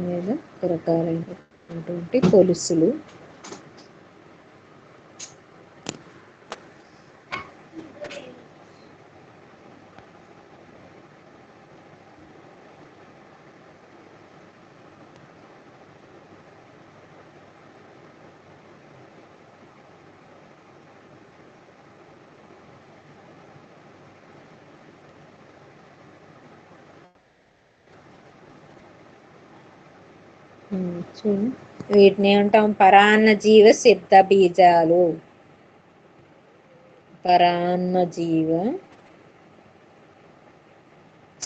Speaker 1: మీద రకరకాలైన అటువంటి పొలుసులు. చూడు, వీటిని ఏమంటాం? పరాన్నజీవ సిద్ధ బీజాలు. పరాన్నజీవ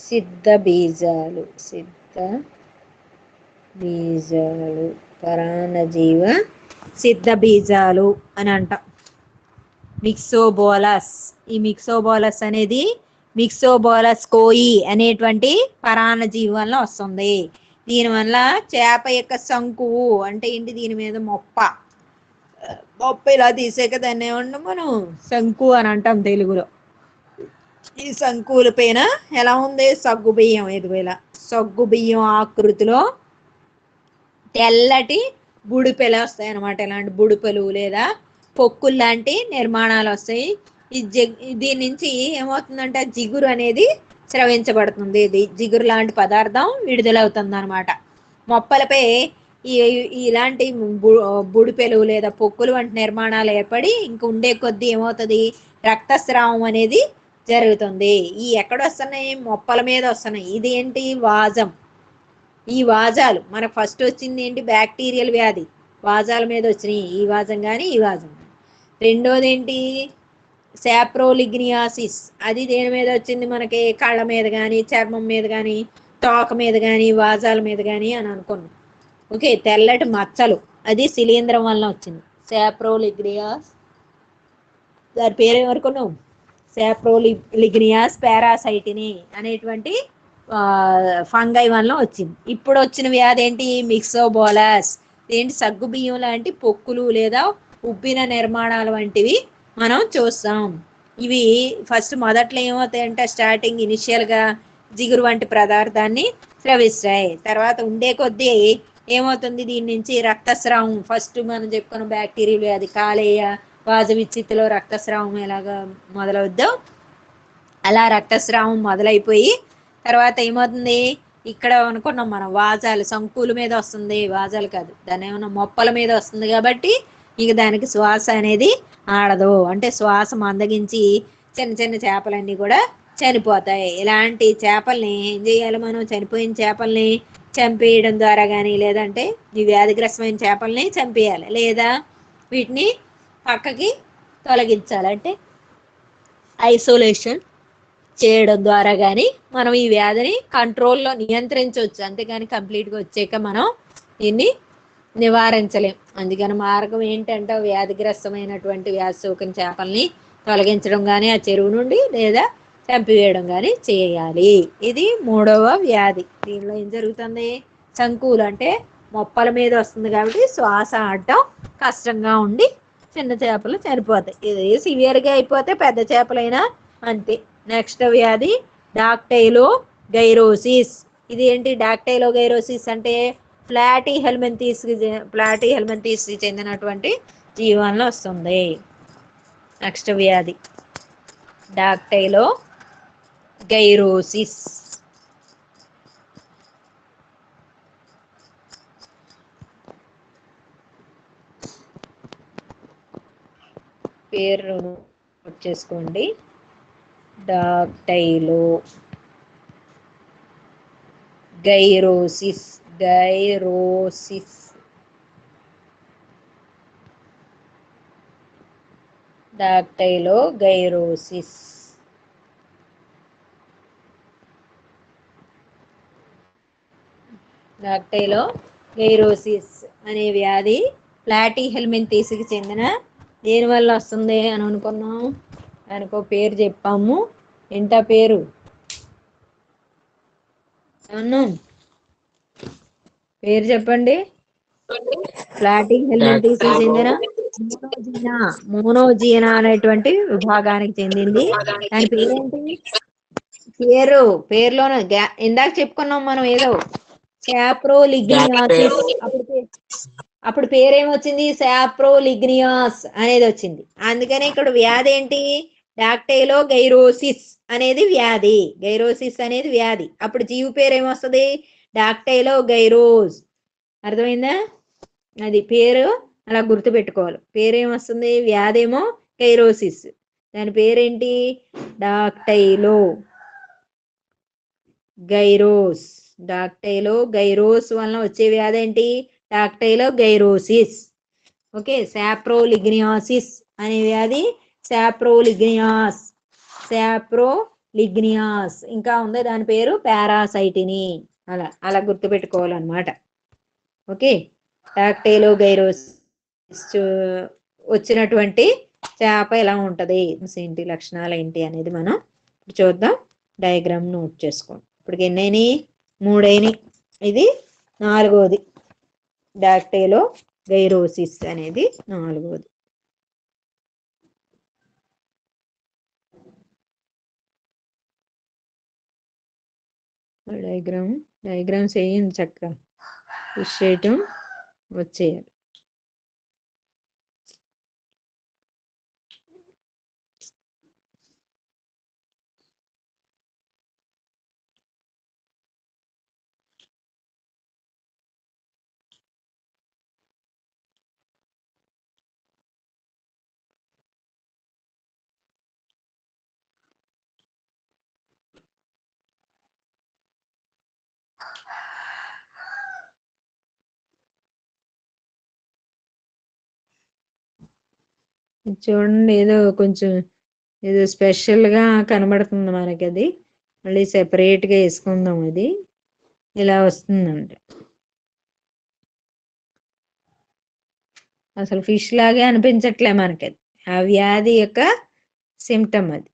Speaker 1: సిద్ధ బీజాలు. సిద్ధ బీజాలు, పరాన్నజీవ సిద్ధ బీజాలు అని అంటాం. మిక్సోబోలస్. ఈ మిక్సోబోలస్ అనేది మిక్సోబోలస్ కోయి అనేటువంటి పరాన్నజీవి వల్ల వస్తుంది. దీనివల్ల చేప యొక్క శంకువు అంటే ఏంటి? దీని మీద మొప్ప ఇలా తీసాక దాన్ని ఏమంటాం మనం? శంకు అని అంటాం తెలుగులో. ఈ శంకువుల పైన ఎలా ఉంది? సగ్గు బియ్యం. ఎదుగు ఇలా సగ్గు బియ్యం ఆకృతిలో తెల్లటి బుడిపెలు వస్తాయి అన్నమాట. ఇలాంటి బుడిపెలు లేదా పొక్కులు లాంటి నిర్మాణాలు వస్తాయి. దీని నుంచి ఏమవుతుందంటే జిగురు అనేది స్రవించబడుతుంది. ఇది జిగురు లాంటి పదార్థం విడుదలవుతుంది అనమాట. మొప్పలపై ఇలాంటి బుడిపెలు లేదా పొక్కులు వంటి నిర్మాణాలు ఏర్పడి ఇంక ఉండే కొద్దీ ఏమవుతుంది? రక్తస్రావం అనేది జరుగుతుంది. ఈ ఎక్కడ వస్తున్నాయి? మొప్పల మీద వస్తున్నాయి. ఇది ఏంటి? వాజం. ఈ వాజాలు మనకు ఫస్ట్ వచ్చింది ఏంటి? బ్యాక్టీరియల్ వ్యాధి. వాజాల మీద వచ్చినాయి. ఈ వాజం కానీ ఈ వాజం. రెండోది ఏంటి? సాప్రోలిగ్నియాసిస్. అది దేని మీద వచ్చింది మనకి? కళ్ళ మీద కానీ చర్మం మీద కానీ తోక మీద కానీ వాజాల మీద కానీ అని అనుకున్నాం. ఓకే, తెల్లటి మచ్చలు, అది శిలీంధ్రం వలన వచ్చింది. సాప్రోలిగ్నియాస్, దాని పేరు ఏమనుకున్నాం? సాప్రోలిగ్నియాస్ పారాసైటిని అనేటువంటి ఫంగై వలన వచ్చింది. ఇప్పుడు వచ్చిన వ్యాధి ఏంటి? మిక్సోబోలస్. ఏంటి? సగ్గు బియ్యం లాంటి పొక్కులు లేదా ఉబ్బిన నిర్మాణాలు వంటివి మనం చూస్తాం. ఇవి ఫస్ట్ మొదట్లో ఏమవుతాయంటే స్టార్టింగ్ ఇనిషియల్గా జిగురు వంటి పదార్థాన్ని స్రవిస్తాయి. తర్వాత ఉండే కొద్దీ ఏమవుతుంది? దీని నుంచి రక్తస్రావం. ఫస్ట్ మనం చెప్పుకున్న బ్యాక్టీరియల్ వ్యాధి కాలేయ వాజ విచ్చిత్తులో రక్తస్రావం ఎలాగా మొదలవుద్దో అలా రక్తస్రావం మొదలైపోయి తర్వాత ఏమవుతుంది? ఇక్కడ అనుకున్నాం మనం వాజాలు శంకుల మీద వస్తుంది. వాజాలు కాదు, దాని ఏమన్నా మొప్పల మీద వస్తుంది. కాబట్టి ఇక దానికి శ్వాస అనేది ఆడదు. అంటే శ్వాస మందగించి చిన్న చిన్న చేపలన్నీ కూడా చనిపోతాయి. ఇలాంటి చేపల్ని ఏం చేయాలి మనం? చనిపోయిన చేపల్ని చంపేయడం ద్వారా కానీ లేదంటే ఈ వ్యాధిగ్రస్తమైన చేపల్ని చంపేయాలి, లేదా వీటిని పక్కకి తొలగించాలి. అంటే ఐసోలేషన్ చేయడం ద్వారా కానీ మనం ఈ వ్యాధిని కంట్రోల్లో నియంత్రించవచ్చు. అంతేగాని కంప్లీట్గా వచ్చాక మనం దీన్ని నివారించలేం. అందుకని మార్గం ఏంటంటే వ్యాధిగ్రస్తమైనటువంటి వ్యాధి సోకిన చేపల్ని తొలగించడం కానీ ఆ చెరువు నుండి లేదా చంపివేయడం కానీ చేయాలి. ఇది మూడవ వ్యాధి. దీనిలో ఏం జరుగుతుంది? శంకువులు అంటే మొప్పల మీద వస్తుంది కాబట్టి శ్వాస ఆడటం కష్టంగా ఉండి చిన్న చేపలు చనిపోతాయి. ఇది సివియర్గా అయిపోతే పెద్ద చేపలైనా అంతే. నెక్స్ట్ వ్యాధి డాక్టైలో గైరోసిస్. ఇది ఏంటి? డాక్టైలో గైరోసిస్ అంటే ప్లాటీ హెల్మెంథీస్కి చెందినటువంటి జీవాలను వస్తుంది. నెక్స్ట్ వ్యాధి డాక్టైలో గైరోసిస్. పేరు నోట్ చేసుకోండి. డాక్టైలో గైరోసిస్. డాక్టైలో గైరోసిస్. డాక్టైలో గైరోసిస్ అనే వ్యాధి ప్లాటీ హెల్మెంథీస్కి చెందిన దేని వల్ల వస్తుంది అని అనుకున్నాం? దానికో పేరు చెప్పాము. ఏంటా పేరు? పేరు చెప్పండి. ప్లాటీ హెల్మెంథీస్కి చెందిన మోనోజీనా అనేటువంటి విభాగానికి చెందింది. దాని పేరేంటి? పేరులోనే ఇందాక చెప్పుకున్నాం మనం ఏదో సాప్రోలిగ్నియాసిస్. అప్పుడు అప్పుడు పేరేమొచ్చింది? సాప్రోలిగ్నియాస్ అనేది వచ్చింది. అందుకనే ఇక్కడ వ్యాధి ఏంటి? డాక్టైలోగైరోసిస్ అనేది వ్యాధి. గైరోసిస్ అనేది వ్యాధి. అప్పుడు జీవి పేరు ఏమొస్తుంది? డాక్టైలోగైరోస్. అర్థమైందా? అది పేరు అలా గుర్తుపెట్టుకోవాలి. పేరేమొస్తుంది? వ్యాధేమో గైరోసిస్, దాని పేరేంటి? డాక్టైలో గైరోస్. డాక్టైలోగైరోస్ వలన వచ్చే వ్యాధి ఏంటి? డాక్టైలోగైరోసిస్. ఓకే, సాప్రోలిగ్నియాసిస్ అనే వ్యాధి సాప్రోలిగ్నియాస్. సాప్రోలిగ్నియాస్. ఇంకా ఉంది దాని పేరు పారాసైటిని. అలా అలా గుర్తుపెట్టుకోవాలన్నమాట. ఓకే, డాక్టైలోగైరోసిస్ వచ్చినటువంటి చేప ఎలా ఉంటది, ఏంటి లక్షణాలు ఏంటి అనేది మనం చూద్దాం. డయాగ్రామ్ నోట్ చేసుకోండి. ఇప్పటికి ఎన్నైనాయి? 3 అయినాయి. ఇది 4వది. డాక్టైలోగైరోసిస్ అనేది 4వది. డయాగ్రామ్స్ వేయండి చక్కగా. ఫిష్ చేయటం వచ్చేయాలి. చూడండి, ఏదో కొంచెం ఏదో స్పెషల్గా కనబడుతుంది మనకి. అది మళ్ళీ సెపరేట్గా వేసుకుందాం. అది ఇలా వస్తుందండి. అసలు ఫిష్ లాగే అనిపించట్లే మనకి. అది ఆ వ్యాధి యొక్క సిమ్టమ్ అది.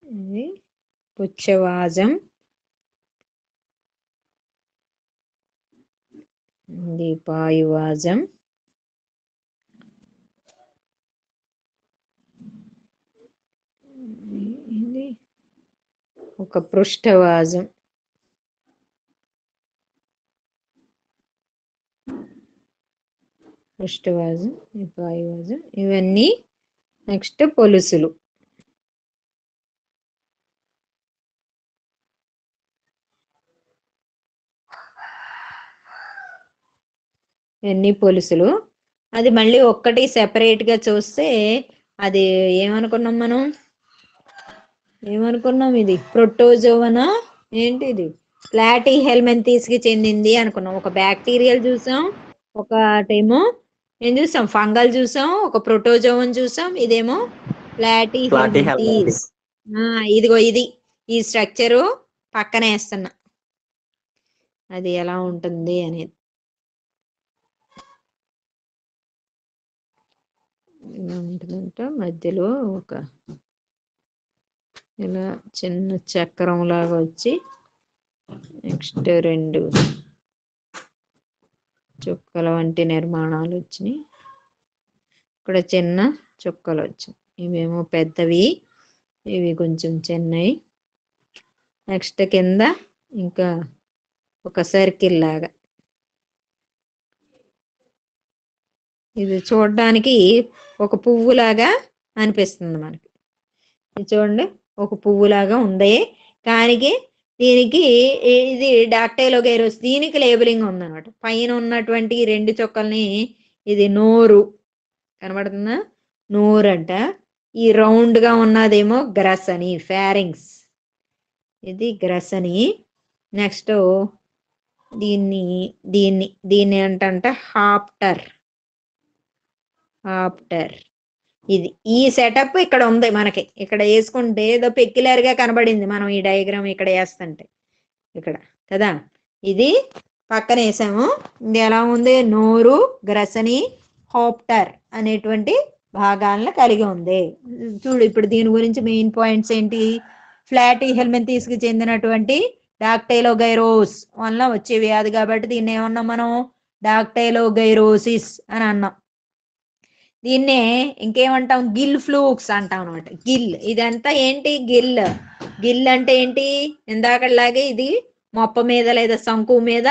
Speaker 1: ఇది పుచ్చవాజం, ఇది పాయువాజం, ఇది ఒక పృష్ఠవాజం, ఈ పాయువాజం. ఇవన్నీ నెక్స్ట్ పొలుసులు. ఎన్ని పొలుసులు. అది మళ్ళీ ఒక్కటి సెపరేట్గా చూస్తే అది ఏమనుకున్నాం మనం? ఇది ప్రోటోజోవనా ఏంటి? ఇది ప్లాటిహెల్మింథస్ కి చెందింది అనుకున్నాం. ఒక బ్యాక్టీరియల్ చూసాం, ఒకటేమో ఏం చూసాం? ఫంగల్ చూసాం, ఒక ప్రోటోజోవన్ చూసాం, ఇదేమో ప్లాటిహెల్మింథస్. ఇదిగో ఇది ఈ స్ట్రక్చరు పక్కన వేస్తున్నా, అది ఎలా ఉంటుంది అనేది. ఎలా ఉంటుందంటే మధ్యలో ఒక ఇలా చిన్న చక్రం లాగా వచ్చి నెక్స్ట్ 2 చుక్కల వంటి నిర్మాణాలు వచ్చినాయి. ఇక్కడ చిన్న చుక్కలు వచ్చాయి. ఇవేమో పెద్దవి, ఇవి కొంచెం చిన్నవి. నెక్స్ట్ కింద ఇంకా ఒక సర్కిల్ లాగా. ఇది చూడడానికి ఒక పువ్వులాగా అనిపిస్తుంది మనకి. ఇది చూడండి, ఒక పువ్వులాగా ఉంది. కానీ దీనికి ఇది డాక్టైలోగైరోస్, దీనికి లేబులింగ్ ఉందన్నమాట. పైన ఉన్నటువంటి 2 చుక్కల్ని ఇది నోరు కనబడుతుందా? నోరు అంట. ఈ రౌండ్ గా ఉన్నదేమో గ్రసని, ఫారింగ్స్. ఇది గ్రసని. నెక్స్ట్ దీన్ని అంట హాప్టర్. ఇది ఈ సెటప్ ఇక్కడ ఉంది మనకి. ఇక్కడ వేసుకుంటే ఏదో పెక్యులర్ గా కనబడింది మనం ఈ డయాగ్రామ్ ఇక్కడ వేస్తుంటే ఇక్కడ కదా. ఇది పక్కన వేసాము. ఇది ఎలా ఉంది? నోరు, గ్రసని, హాప్టర్ అనేటువంటి భాగాలను కలిగి ఉంది. చూడు, ఇప్పుడు దీని గురించి మెయిన్ పాయింట్స్ ఏంటి? ప్లాటిహెల్మింథస్ కి చెందినటువంటి డాక్టైలోగైరోస్ వల్ల వచ్చే వ్యాధి కాబట్టి దీన్ని ఏమన్నాం మనం? డాక్టైలోగైరోసిస్ అని అన్నాం. దీన్నే ఇంకేమంటాం, గిల్ ఫ్లూక్స్ అంటాం అనమాట. గిల్ ఇదంతా ఏంటి, గిల్. గిల్ అంటే ఏంటి, ఇందాకలాగే ఇది మొప్ప మీద లేదా శంకు మీద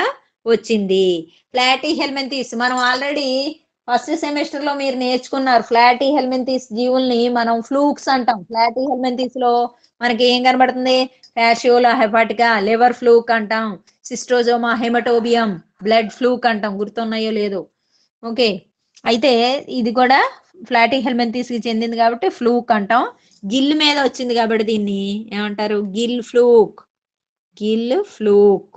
Speaker 1: వచ్చింది. ఫ్లాటీ హెల్మెంథిస్ మనం ఆల్రెడీ ఫస్ట్ సెమిస్టర్ లో మీరు నేర్చుకున్నారు. ఫ్లాటీ హెల్మెంథిస్ జీవుల్ని మనం ఫ్లూక్స్ అంటాం. ఫ్లాటీ హెల్మెంథిస్ లో మనకి ఏం కనబడుతుంది, ఫ్యాషియోలా హెపాటికా, లివర్ ఫ్లూక్ అంటాం, సిస్ట్రోజోమా హెమటోబియం, బ్లడ్ ఫ్లూక్ అంటాం. గుర్తున్నాయో లేదో. ఓకే, అయితే ఇది కూడా ఫ్లాటీ హెల్మెంథిస్ కి చెందింది కాబట్టి ఫ్లూక్ అంటాం. గిల్ మీద వచ్చింది కాబట్టి దీన్ని ఏమంటారు, Gill fluke. Gill fluke,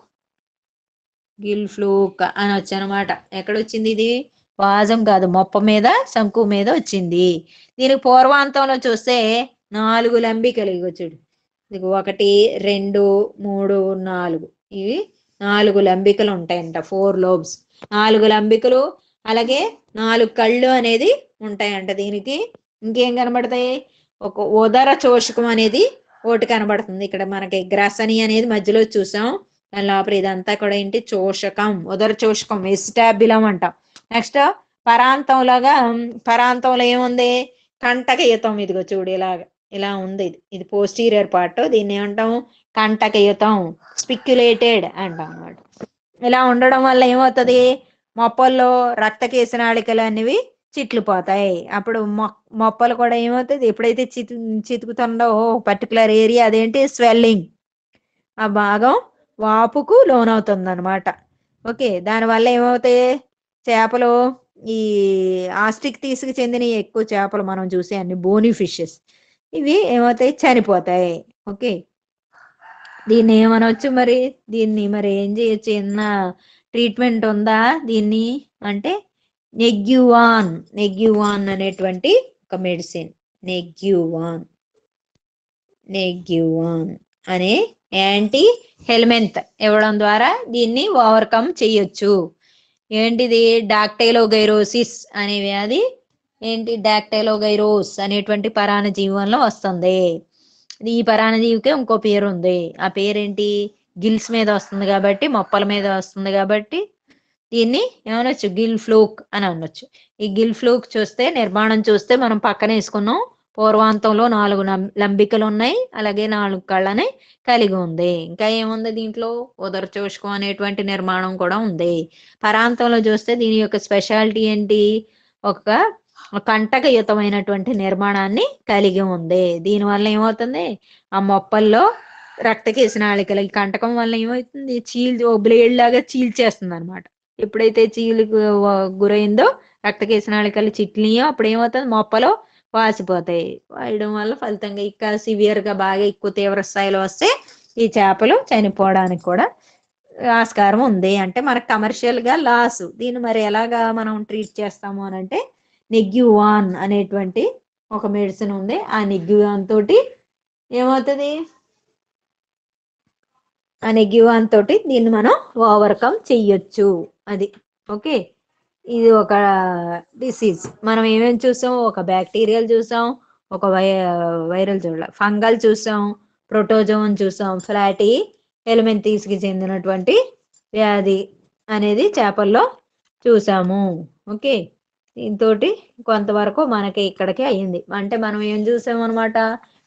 Speaker 1: Gill fluke అని వచ్చనమాట. ఎక్కడ వచ్చింది ఇది, వాజం కాదు, మొప్ప మీద శంకు మీద వచ్చింది. దీనికి పూర్వాంతంలో చూస్తే 4 లంబికలు. ఇగో చూడు, ఇది 1 2 3 4, ఇవి 4 లంబికలు ఉంటాయంట. 4 లోబ్స్, 4 లంబికలు, అలాగే 4 కళ్ళు అనేది ఉంటాయంట దీనికి. ఇంకేం కనబడతాయి, ఒక ఉదర చోషకం అనేది ఒకటి కనబడుతుంది. ఇక్కడ మనకి గ్రసని అనేది మధ్యలో చూసాం, దాని లోపల ఇదంతా కూడా ఏంటి, చోషకం, ఉదర చోషకం, ఎస్టాబిలం అంటాం. నెక్స్ట్ పరాంతంలాగా, పరాంతంలో ఏముంది, కంటకయుతం. ఇదిగో చూడు, ఇలా ఉంది. ఇది పోస్టీరియర్ పార్ట్, దీన్ని ఏమంటాం, కంటకయుతం, స్పిక్యులేటెడ్ అంటాం అన్నమాట. ఇలా ఉండడం వల్ల ఏమవుతుంది, మొప్పల్లో రక్త కేశనాళికలు అనేవి చిట్లిపోతాయి. అప్పుడు మొప్పలు కూడా ఏమవుతుంది, ఎప్పుడైతే చితుకుతుందో పర్టికులర్ ఏరియా, అదేంటి, స్వెల్లింగ్, ఆ భాగం వాపుకు లోనవుతుంది అనమాట. ఓకే, దానివల్ల ఏమవుతాయి, చేపలు, ఈ ఆస్టిక్ తీసుకు చెందిన ఎక్కువ చేపలు మనం చూసే అన్ని బోనీ ఫిషెస్, ఇవి ఏమవుతాయి, చనిపోతాయి. ఓకే, దీన్ని ఏమనొచ్చు మరి, దీన్ని మరి ఏం చేయొచ్చు, ఏమన్నా ట్రీట్మెంట్ ఉందా దీన్ని అంటే, నెగ్యువాన్, నెగ్యువాన్ అనేటువంటి ఒక మెడిసిన్, నెగ్యువాన్, నెగ్యువాన్ అనే యాంటీ హెల్మెంత్ ఇవ్వడం ద్వారా దీన్ని ఓవర్కమ్ చేయొచ్చు. ఏంటిది, డాక్టైలోగైరోసిస్ అనే వ్యాధి, ఏంటి, డాక్టైలోగైరోస్ అనేటువంటి పరాన్నజీవి వల్ల వస్తుంది. ఈ పరాన్నజీవికి ఇంకో పేరు ఉంది, ఆ పేరేంటి, గిల్స్ మీద వస్తుంది కాబట్టి, మొప్పల మీద వస్తుంది కాబట్టి దీన్ని ఏమనొచ్చు, గిల్ ఫ్లూక్ అని అనొచ్చు. ఈ గిల్ ఫ్లూక్ చూస్తే, నిర్మాణం చూస్తే మనం పక్కన వేసుకున్నాం. పూర్వాంతంలో 4 లంబికలు ఉన్నాయి, అలాగే 4 కళ్ళని కలిగి ఉంది. ఇంకా ఏముంది దీంట్లో, ఉదర చోషకం అనేటువంటి నిర్మాణం కూడా ఉంది. పరాంతంలో చూస్తే దీని యొక్క స్పెషాలిటీ ఏంటి, ఒక కంటకయుతమైనటువంటి నిర్మాణాన్ని కలిగి ఉంది. దీనివల్ల ఏమవుతుంది, ఆ మొప్పల్లో రక్త కేశనాళికలు, ఈ కంటకం వల్ల ఏమవుతుంది, ఓ బ్లేడ్ లాగా చీల్చేస్తుంది అనమాట. ఎప్పుడైతే చీలుకు గురైందో, రక్త కేశనాళికలు చిట్లియో, అప్పుడు ఏమవుతుంది, మొప్పలో వాసిపోతాయి. వాయడం వల్ల ఫలితంగా ఇంకా సివియర్ గా, బాగా ఎక్కువ తీవ్ర స్థాయిలో వస్తే ఈ చేపలు చనిపోవడానికి కూడా ఆస్కారం ఉంది. అంటే మనకు కమర్షియల్ గా లాస్. దీన్ని మరి ఎలాగా మనం ట్రీట్ చేస్తాము అని అంటే, నెగ్యువాన్ అనేటువంటి ఒక మెడిసిన్ ఉంది. ఆ నెగ్యువాన్ తోటి ఏమవుతుంది, ఆ నెగ్యువాన్ తోటి దీన్ని మనం ఓవర్కమ్ చెయ్యొచ్చు. అది ఓకే, ఇది ఒక డిసీజ్. మనం ఏమేమి చూసాం, ఒక బ్యాక్టీరియల్ చూసాం, ఒక వైరల్ చూడాలి, ఫంగల్ చూసాం, ప్రోటోజోన్ చూసాం, ఫ్లాటీ హెల్మెంథిస్ కి చెందినటువంటి వ్యాధి అనేది చేపల్లో చూసాము. ఓకే, దీంతో కొంతవరకు మనకి ఇక్కడికి అయ్యింది. అంటే మనం ఏం చూసాం అనమాట,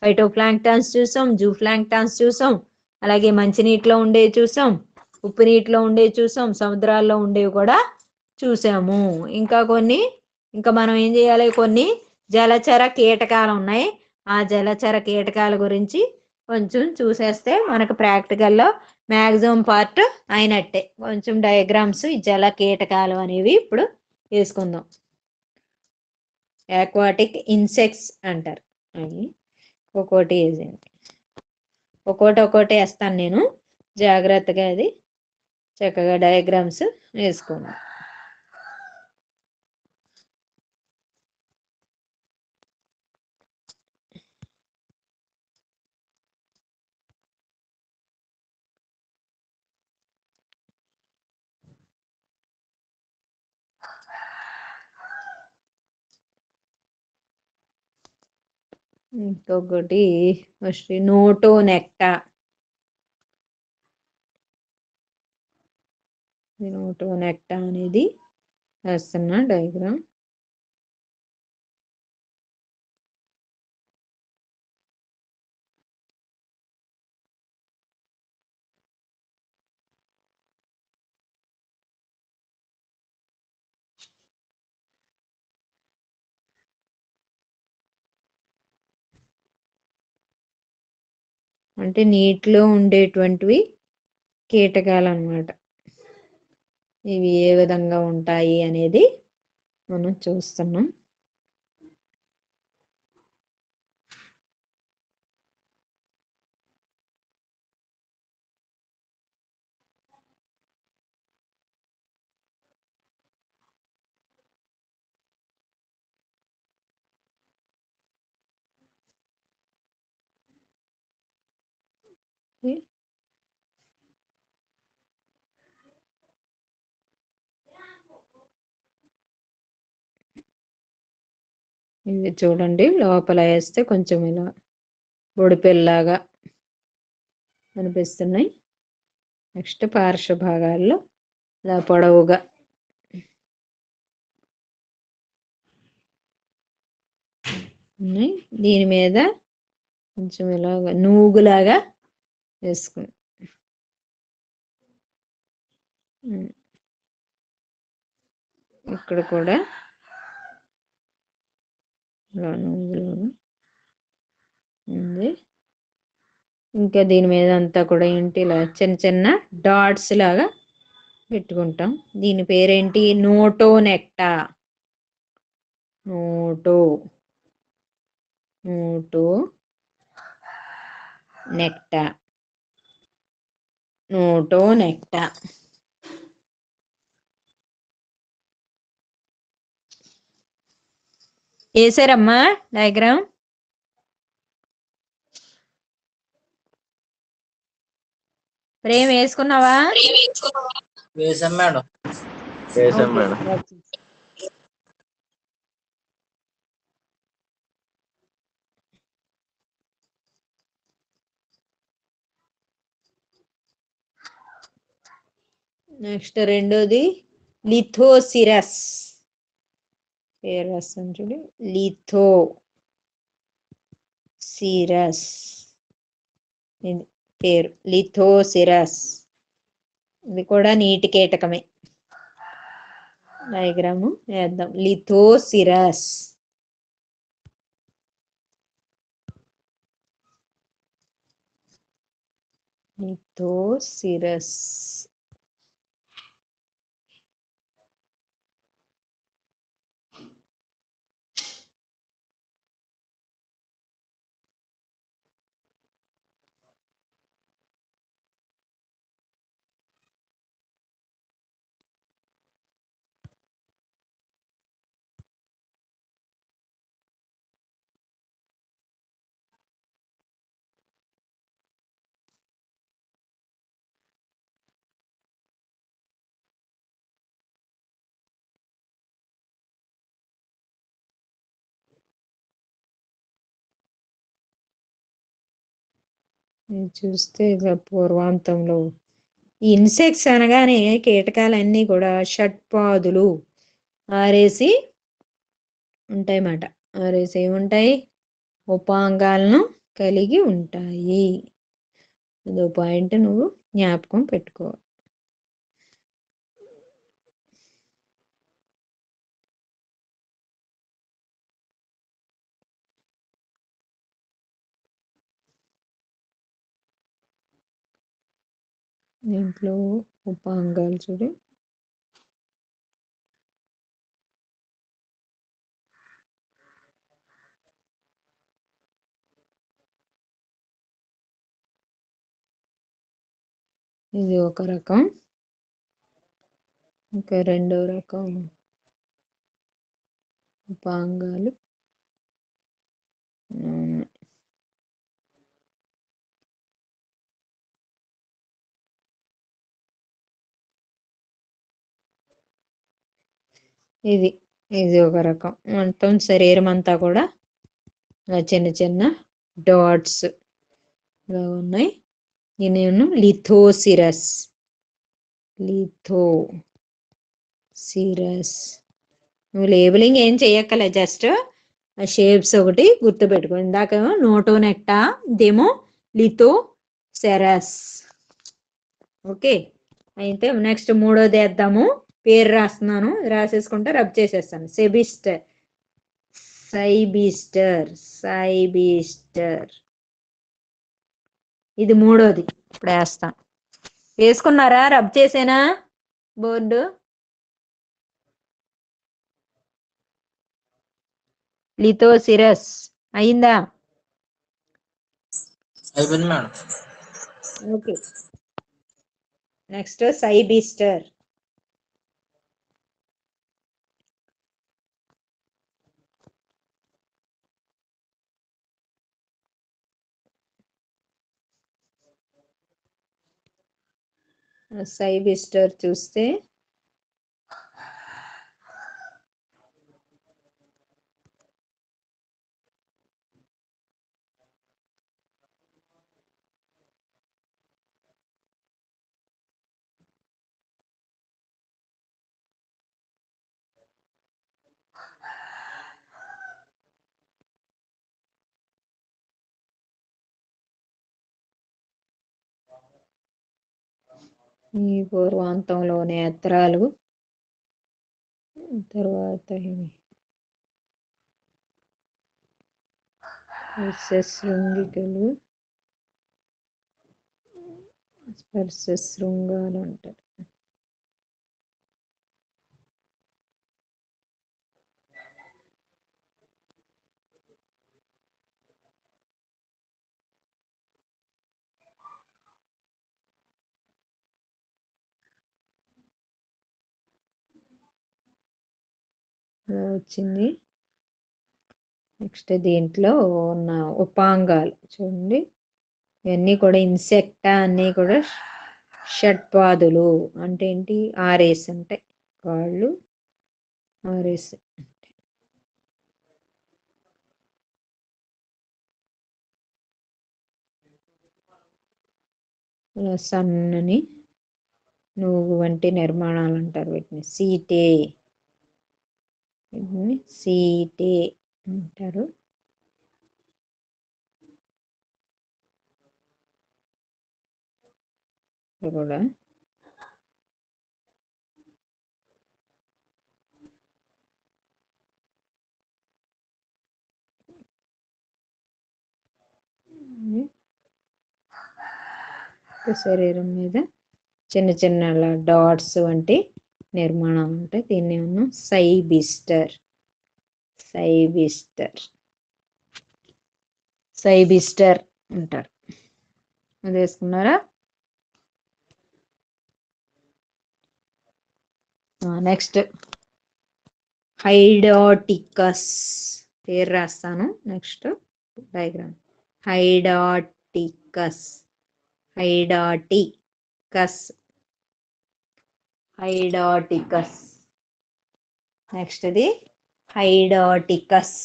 Speaker 1: ఫైటో ప్లాంక్టన్స్ చూసాం, జూ ప్లాంక్టన్స్ చూసాం, అలాగే మంచినీటిలో ఉండేవి చూసాం, ఉప్పు నీటిలో ఉండేవి చూసాం, సముద్రాల్లో ఉండేవి కూడా చూసాము. ఇంకా మనం ఏం చేయాలి, కొన్ని జలచర కీటకాలు ఉన్నాయి. ఆ జలచర కీటకాల గురించి కొంచెం చూసేస్తే మనకు ప్రాక్టికల్లో మ్యాక్సిమం పార్ట్ అయినట్టే. కొంచెం డయాగ్రామ్స్, ఈ జల కీటకాలు అనేవి ఇప్పుడు వేసుకుందాం. ఆక్వాటిక్ ఇన్సెక్ట్స్ అంటారు అవి. ఒక్కోటి వేసేయండి, ఒక్కోటి వేస్తాను నేను, జాగ్రత్తగా అది చక్కగా డయాగ్రామ్స్ వేసుకోండి. ఇంకొకటి ఫస్ట్ నోటోనెక్టా. నోటోనెక్టా అనేది వేస్తున్నా డయాగ్రామ్. అంటే నీటిలో ఉండేటువంటివి కీటకాలు అన్నమాట. ఇవి ఏ విధంగా ఉంటాయి అనేది మనం చూస్తున్నాం. ఇవి చూడండి, లోపల వేస్తే కొంచెం ఇలా బొడిపెల్లాగా అనిపిస్తున్నాయి. నెక్స్ట్ పార్శ్వ భాగాల్లో ఇలా పొడవుగా ఉన్నాయి. దీని మీద కొంచెం ఇలాగా నూగులాగా వేసుకుని ఇక్కడ కూడా ఇలా నూగులాగా ఉంది. ఇంకా దీని మీద అంతా కూడా ఏంటి ఇలా చిన్న చిన్న డాట్స్ లాగా పెట్టుకుంటాం. దీని పేరేంటి? నోటో నెక్టా. నోటో నోటో నెక్టా. నోటో నెక్టా. వేసారమ్మా డయాగ్రామ్? ప్రేమ్ వేసుకున్నావా?
Speaker 3: వేసాం మేడం.
Speaker 2: చేసాం మేడం.
Speaker 1: నెక్స్ట్ రెండోది లిథోసిరస్. పేరు రాస్తాను చూడు, లిథోసిరస్. ఇది పేరు లిథోసిరస్. ఇది కూడా నీటి కీటకమే. డయాగ్రాము వేద్దాం. లిథోసిరస్. లిథోసిరస్. చూస్తే పూర్వాంతంలో ఇన్సెక్ట్స్ అనగానే కీటకాలన్నీ కూడా షట్పాదులు ఆరేసి ఉంటాయన్నమాట. ఆరేసి ఏముంటాయి? ఉపాంగాలను కలిగి ఉంటాయి. అదో పాయింట్ నువ్వు జ్ఞాపకం పెట్టుకో. దీంట్లో ఉపాంగాలు చూడు. ఇది ఒక రకం. ఇంకా రెండో రకం ఉపాంగాలు. ఇది ఇది ఒక రకం. మొత్తం శరీరం అంతా కూడా చిన్న చిన్న డాట్స్ ఉన్నాయి. నేను లిథోసిరస్. లిథోసిరస్. నువ్వు లేబులింగ్ ఏం చెయ్యక్కలే, జస్ట్ ఆ షేప్స్ ఒకటి గుర్తుపెట్టుకో. ఇందాక నోటోనెక్టా, ఇదేమో లిథోసెరస్. ఓకే, అయితే నెక్స్ట్ మూడోది వేద్దాము. పేరు రాస్తున్నాను, రాసేసుకుంటే రబ్ చేసేస్తాను. సైబిస్టర్. ఇది మూడోది. ఇప్పుడు వేస్తాను. వేసుకున్నారా? Rub చేసేనా board? లిథోసిరస్ అయిందా?
Speaker 3: అయిపోయింది మేడం.
Speaker 1: ఓకే. నెక్స్ట్ సైబిస్టర్. సైబిస్టర్ చూస్తే ఈ పూర్వాంతంలో నేత్రాలు, తర్వాత శృంగికలు, స్పర్శ శృంగాలు అంటారు. వచ్చింది. నెక్స్ట్ దీంట్లో ఉన్న ఉపాంగాలు చూడండి. ఇవన్నీ కూడా ఇన్సెక్టా, అన్నీ కూడా షట్పాదులు. అంటే ఏంటి? ఆరేస్ ఉంటాయి కాళ్ళు, ఆరేస్. సన్నని నువ్వు వంటి నిర్మాణాలు అంటారు వీటిని. సీటే, వీటిని సీటే అంటారు. కూడా శరీరం మీద చిన్న చిన్న డాట్స్ వంటి నిర్మాణాలు ఉంటాయి. దీన్ని ఏమన్నా సైబిస్టర్, సైబిస్టర్, సైబిస్టర్ అంటారు. అది వేసుకున్నారా? Next hydaticus. పేరు రాస్తాను. Next diagram. Hydaticus, hydaticus, hydaticus. Next ఇది హైడాటికస్.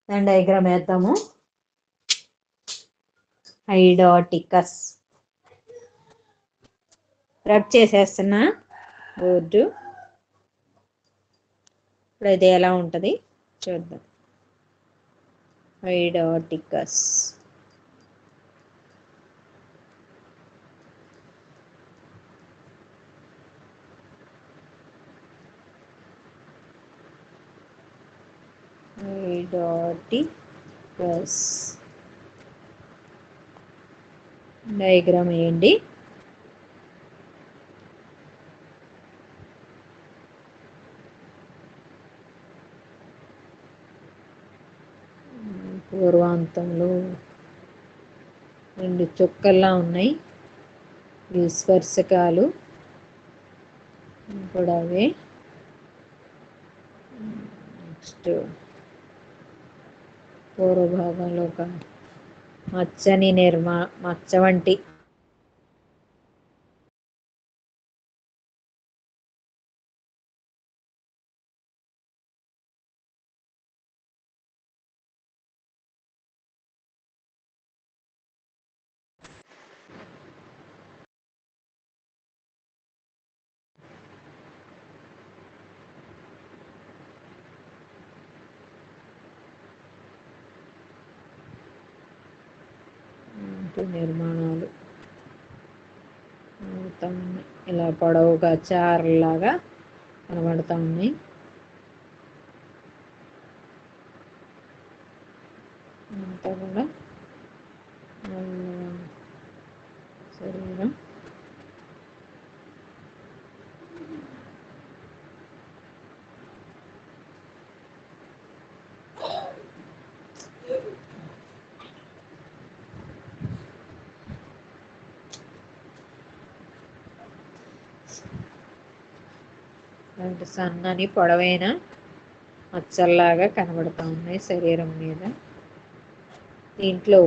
Speaker 1: దాని డయాగ్రామ్ వేద్దాము. హైడాటికస్ రబ్ చేసేస్తున్నా బోర్డు. ఇప్పుడు ఇది ఎలా ఉంటుంది చూద్దాం. హైడాటికస్, హైడాటికస్ డయాగ్రామ్ వేయండి. పూర్వాంతంలో 2 చుక్కల్లా ఉన్నాయి. ఇవి స్పర్శకాలు కూడా అవే. నెక్స్ట్ పూర్వభాగంలో ఒక మచ్చని మచ్చ వంటి నిర్మాణాలు అవుతా ఉన్నాయి. ఇలా పొడవుగా చారలాగా కనబడతా ఉన్నాయి. అంతా కూడా అంటే సన్నని పొడవైన మచ్చల్లాగా కనబడుతూ ఉన్నాయి శరీరం మీద. దీంట్లో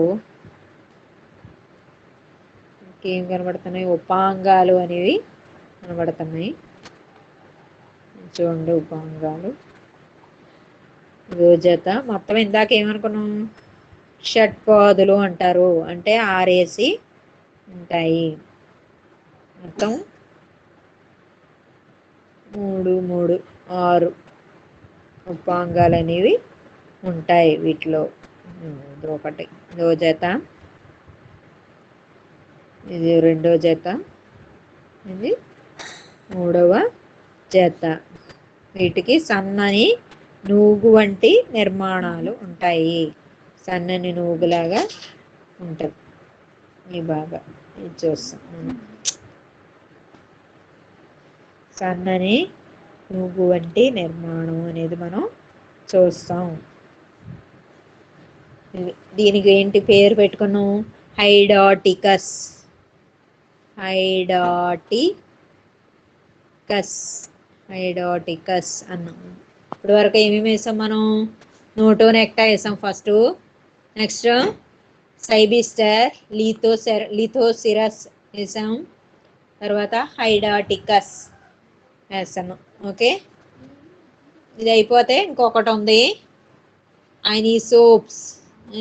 Speaker 1: ఇంకేం కనబడుతున్నాయి, ఉపాంగాలు అనేవి కనబడుతున్నాయి. చూడండి ఉపాంగాలు. రోజత మొత్తం ఇందాక ఏమనుకున్నాం, షట్పాదులు అంటారు, అంటే 6 ఉంటాయి. మొత్తం 3 6 ఉపాంగాలు అనేవి ఉంటాయి వీటిలో. ఇది ఒకటి రోజత, ఇది 2వ జత, ఇది 3వ జత. వీటికి సన్నని నూగు వంటి నిర్మాణాలు ఉంటాయి. సన్నని నూగులాగా ఉంటుంది ఈ బాగా. ఇది చూస్తాం మనం. సన్నని నూగు వంటి నిర్మాణం అనేది మనం చూస్తాం. దీనికి ఏంటి పేరు పెట్టుకున్నాం, హైడాటికస్. హైడాటికస్ అన్నాం. ఇప్పటి వరకు ఏమేమి వేసాం మనం, నోటోనెక్టా వేసాం ఫస్ట్, నెక్స్ట్ సైబిస్టర్, లిథోసిరస్ వేసాం, తర్వాత హైడాటికస్ వేసాను. ఓకే, ఇది అయిపోతే ఇంకొకటి ఉంది, ఐనిసోప్స్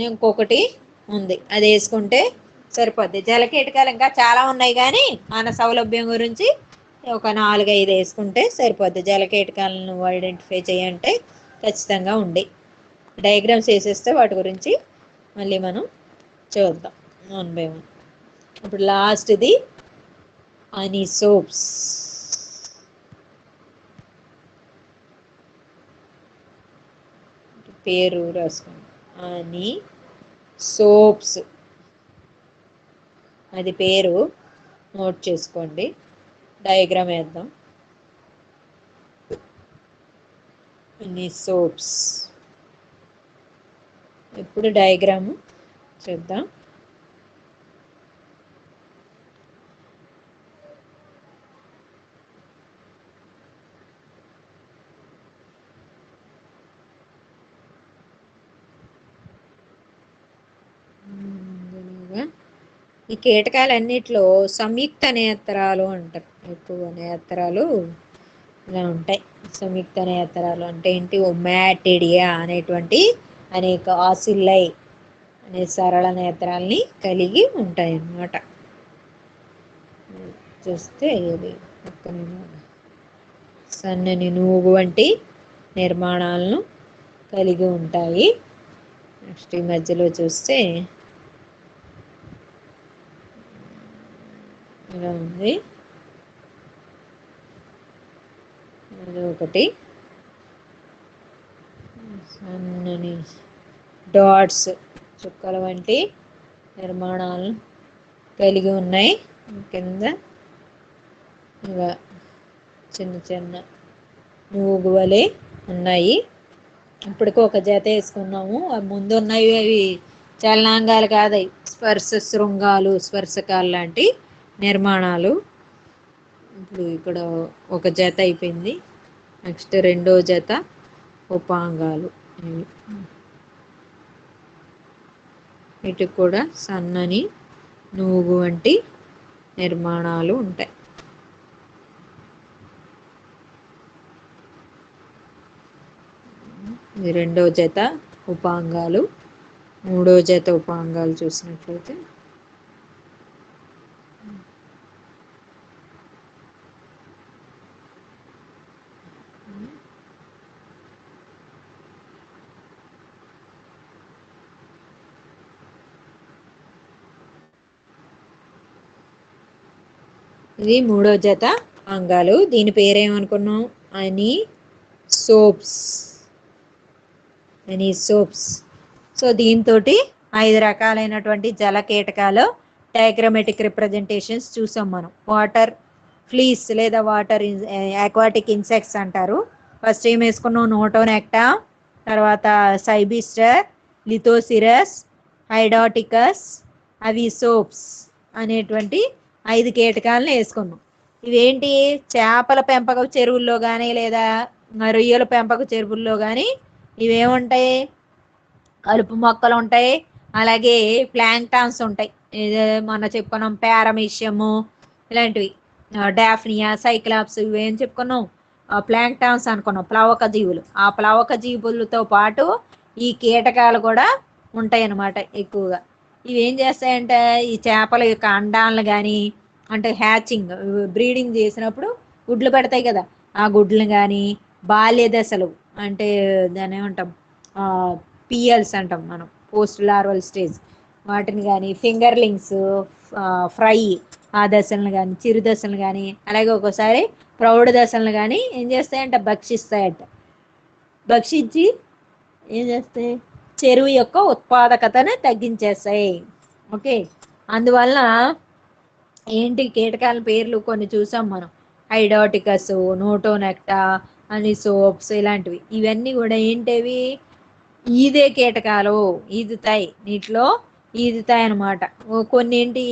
Speaker 1: ఇంకొకటి ఉంది, అది వేసుకుంటే సరిపోద్ది. జలకీటకాలు ఇంకా చాలా ఉన్నాయి, కానీ మన సౌలభ్యం గురించి ఒక 4-5 వేసుకుంటే సరిపోద్ది. జలకీటకాలను ఐడెంటిఫై చేయంటే ఖచ్చితంగా ఉండి డయాగ్రామ్స్ వేసేస్తే వాటి గురించి మళ్ళీ మనం చూద్దాం 1 by 1. ఇప్పుడు లాస్ట్ది ఐనిసోప్స్. పేరు రాసుకోండి, ఐనిసోప్స్, అది పేరు నోట్ చేసుకోండి. డయాగ్రామ్ వేద్దాం. ఐనిసోప్స్. ఇప్పుడు డయాగ్రామ్ చూద్దాం. ఈ కీటకాలన్నిటిలో సంయుక్త నేత్రాలు అంటారు. ఎక్కువ నేత్రాలు ఇలా ఉంటాయి. సంయుక్త నేత్రాలు అంటే ఏంటి, ఒమాటిడియా అనేటువంటి అనేక ఆసిల్లై అనే సరళ నేత్రాల్ని కలిగి ఉంటాయి అన్నమాట. చూస్తే ఇది సన్నని నూగు వంటి నిర్మాణాలను కలిగి ఉంటాయి. నెక్స్ట్ ఈ మధ్యలో చూస్తే ఇలా ఉంది, అదొకటి. సన్నని డాట్స్, చుక్కల వంటి నిర్మాణాలను కలిగి ఉన్నాయి. కింద ఇక చిన్న చిన్న నూగు వలె ఉన్నాయి. ఇప్పటికి ఒక జత వేసుకున్నాము. ముందు ఉన్నవి అవి చలనాంగాలు కాదు, స్పర్శ శృంగాలు, స్పర్శకాలు లాంటి నిర్మాణాలు. ఇప్పుడు ఇక్కడ ఒక జత అయిపోయింది. నెక్స్ట్ 2వ జత ఉపాంగాలు. వీటికి కూడా సన్నని నూగు వంటి నిర్మాణాలు ఉంటాయి. ఇది 2వ జత ఉపాంగాలు. 3వ జత ఉపాంగాలు చూసినట్లయితే ఇది 3వ జత అంగాలు. దీని పేరేమనుకున్నాం, ఐనిసోప్స్. సో దీంతో 5 రకాలైనటువంటి జల కీటకాలు డయాగ్రామెటిక్ రిప్రజెంటేషన్స్ చూసాం మనం. వాటర్ ఫ్లీస్ లేదా వాటర్ ఆక్వాటిక్ ఇన్సెక్ట్స్ అంటారు. ఫస్ట్ ఏం వేసుకున్నాం, నోటోనెక్టా, తర్వాత సైబిస్టర్, లిథోసిరస్, హైడాటికస్, అవిసోప్స్ అనేటువంటి 5 కీటకాలను వేసుకున్నాం. ఇవేంటి? చేపల పెంపక చెరువుల్లో కానీ లేదా రొయ్యల పెంపక చెరువుల్లో కానీ ఇవేముంటాయి? కలుపు మొక్కలు ఉంటాయి, అలాగే ప్లాంక్టాన్స్ ఉంటాయి. ఇదే మొన్న చెప్పుకున్నాం పారామీషియము ఇలాంటివి, డాఫ్నియా, సైక్లాప్స్ ఇవేం చెప్పుకున్నాం? ప్లాంక్టాన్స్ అనుకున్నాం, ప్లవక జీవులు. ఆ ప్లవక జీవులతో పాటు ఈ కీటకాలు కూడా ఉంటాయి అన్నమాట ఎక్కువగా. ఇవి ఏం చేస్తాయంటే ఈ చేపల యొక్క అండాలను కానీ, అంటే హ్యాచింగ్ బ్రీడింగ్ చేసినప్పుడు గుడ్లు పెడతాయి కదా, ఆ గుడ్లు కానీ బాల్య దశలు అంటే దాన్ని ఏమంటాం, పిఎల్స్ అంటాం మనం, పోస్ట్ లార్వల్ స్టేజ్, వాటిని కానీ ఫింగర్లింగ్స్, ఫ్రై ఆ దశలను కానీ చిరు దశలను కానీ అలాగే ఒక్కోసారి ప్రౌఢ దశలను కానీ ఏం చేస్తాయంట? భక్షిస్తాయంట. భక్షించి ఏం చేస్తాయి? చెరువు యొక్క ఉత్పాదకతను తగ్గించేస్తాయి. ఓకే, అందువలన ఏంటి కీటకాల పేర్లు కొన్ని చూసాం మనం, హైడాటికస్, నోటోనెక్టా, అనిసోప్స్ ఇలాంటివి. ఇవన్నీ కూడా ఏంటివి? ఈదే కీటకాలు, ఈదుతాయి, నీటిలో ఈదుతాయి అనమాట. కొన్ని ఏంటి?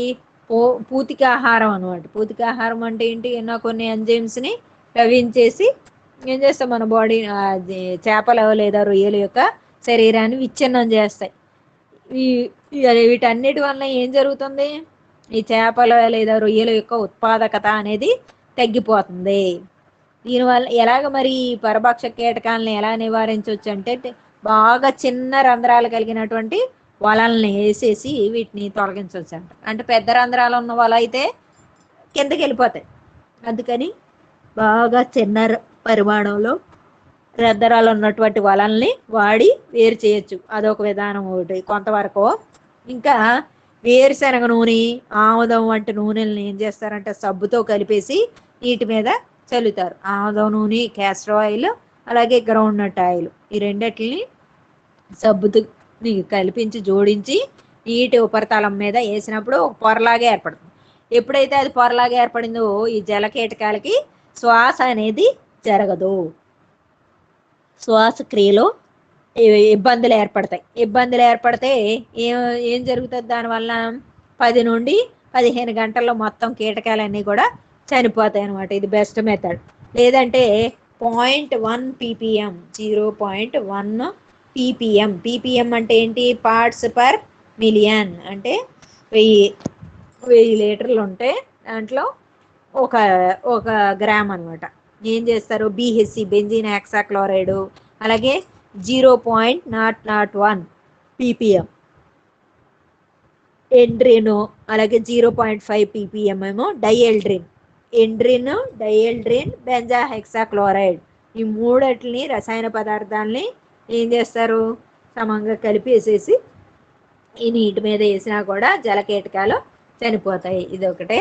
Speaker 1: పూతికాహారం అనమాట. పూతికాహారం అంటే ఏంటి? కొన్ని ఎంజైమ్స్ని లవించేసి ఏం చేస్తాం మన బాడీ, చేపలు లేదా రొయ్యల యొక్క శరీరాన్ని విచ్ఛిన్నం చేస్తాయి. వీటన్నిటి వలన ఏం జరుగుతుంది? ఈ చేపల లేదా రొయ్యల యొక్క ఉత్పాదకత అనేది తగ్గిపోతుంది. దీనివల్ల ఎలాగ మరి పరభక్ష కీటకాలను ఎలా నివారించవచ్చు అంటే, బాగా చిన్న రంధ్రాలు కలిగినటువంటి వలల్ని వేసేసి వీటిని తొలగించవచ్చు అంట. అంటే పెద్ద రంధ్రాలు ఉన్న వల అయితే కిందకి వెళ్ళిపోతాయి, అందుకని బాగా చిన్న పరిమాణంలో రంధ్రాలు ఉన్నటువంటి వలల్ని వాడి వేరు చేయొచ్చు. అదొక విధానం ఒకటి కొంతవరకు. ఇంకా వేరుశనగ నూనె, ఆముదం వంటి నూనెలను ఏం చేస్తారంటే సబ్బుతో కలిపేసి నీటి మీద చల్లుతారు. ఆముదం నూనె, క్యాస్టర్ ఆయిల్, అలాగే గ్రౌండ్ నట్ ఆయిల్, ఈ రెండిటిని సబ్బుతో కలిపించి జోడించి నీటి ఉపరితలం మీద వేసినప్పుడు ఒక పొరలాగా ఏర్పడుతుంది. ఎప్పుడైతే అది పొరలాగా ఏర్పడిందో ఈ జలకీటకాలకి శ్వాస అనేది జరగదు, శ్వాసక్రియలో ఇబ్బందులు ఏర్పడతాయి. ఇబ్బందులు ఏర్పడితే ఏం ఏం జరుగుతుంది? దానివల్ల 10 నుండి 15 గంటల్లో మొత్తం కీటకాలన్నీ కూడా చనిపోతాయి అనమాట. ఇది బెస్ట్ మెథడ్. లేదంటే 0.1 ppm, 0.1 ppm. ppm అంటే ఏంటి? Parts per million. అంటే 1000 లీటర్లు ఉంటే దాంట్లో ఒక ఒక గ్రామ్ అనమాట. ఏం చేస్తారు? బిహెచ్సి, బెంజీన్ హెక్సాక్లోరైడ్, అలాగే 0.001 ppm ఎండ్రిన్, అలాగే 0.5 ppm ఏమో డైఎల్డ్రిన్. ఎండ్రిన్, డైఎల్డ్రిన్, బెంజా హెక్సాక్లోరైడ్, ఈ మూడటిని రసాయన పదార్థాలని ఏం చేస్తారు? సమంగా కలిపేసేసి ఈ నీటి మీద వేసినా కూడా జలకీటకాలు చనిపోతాయి. ఇది ఒకటే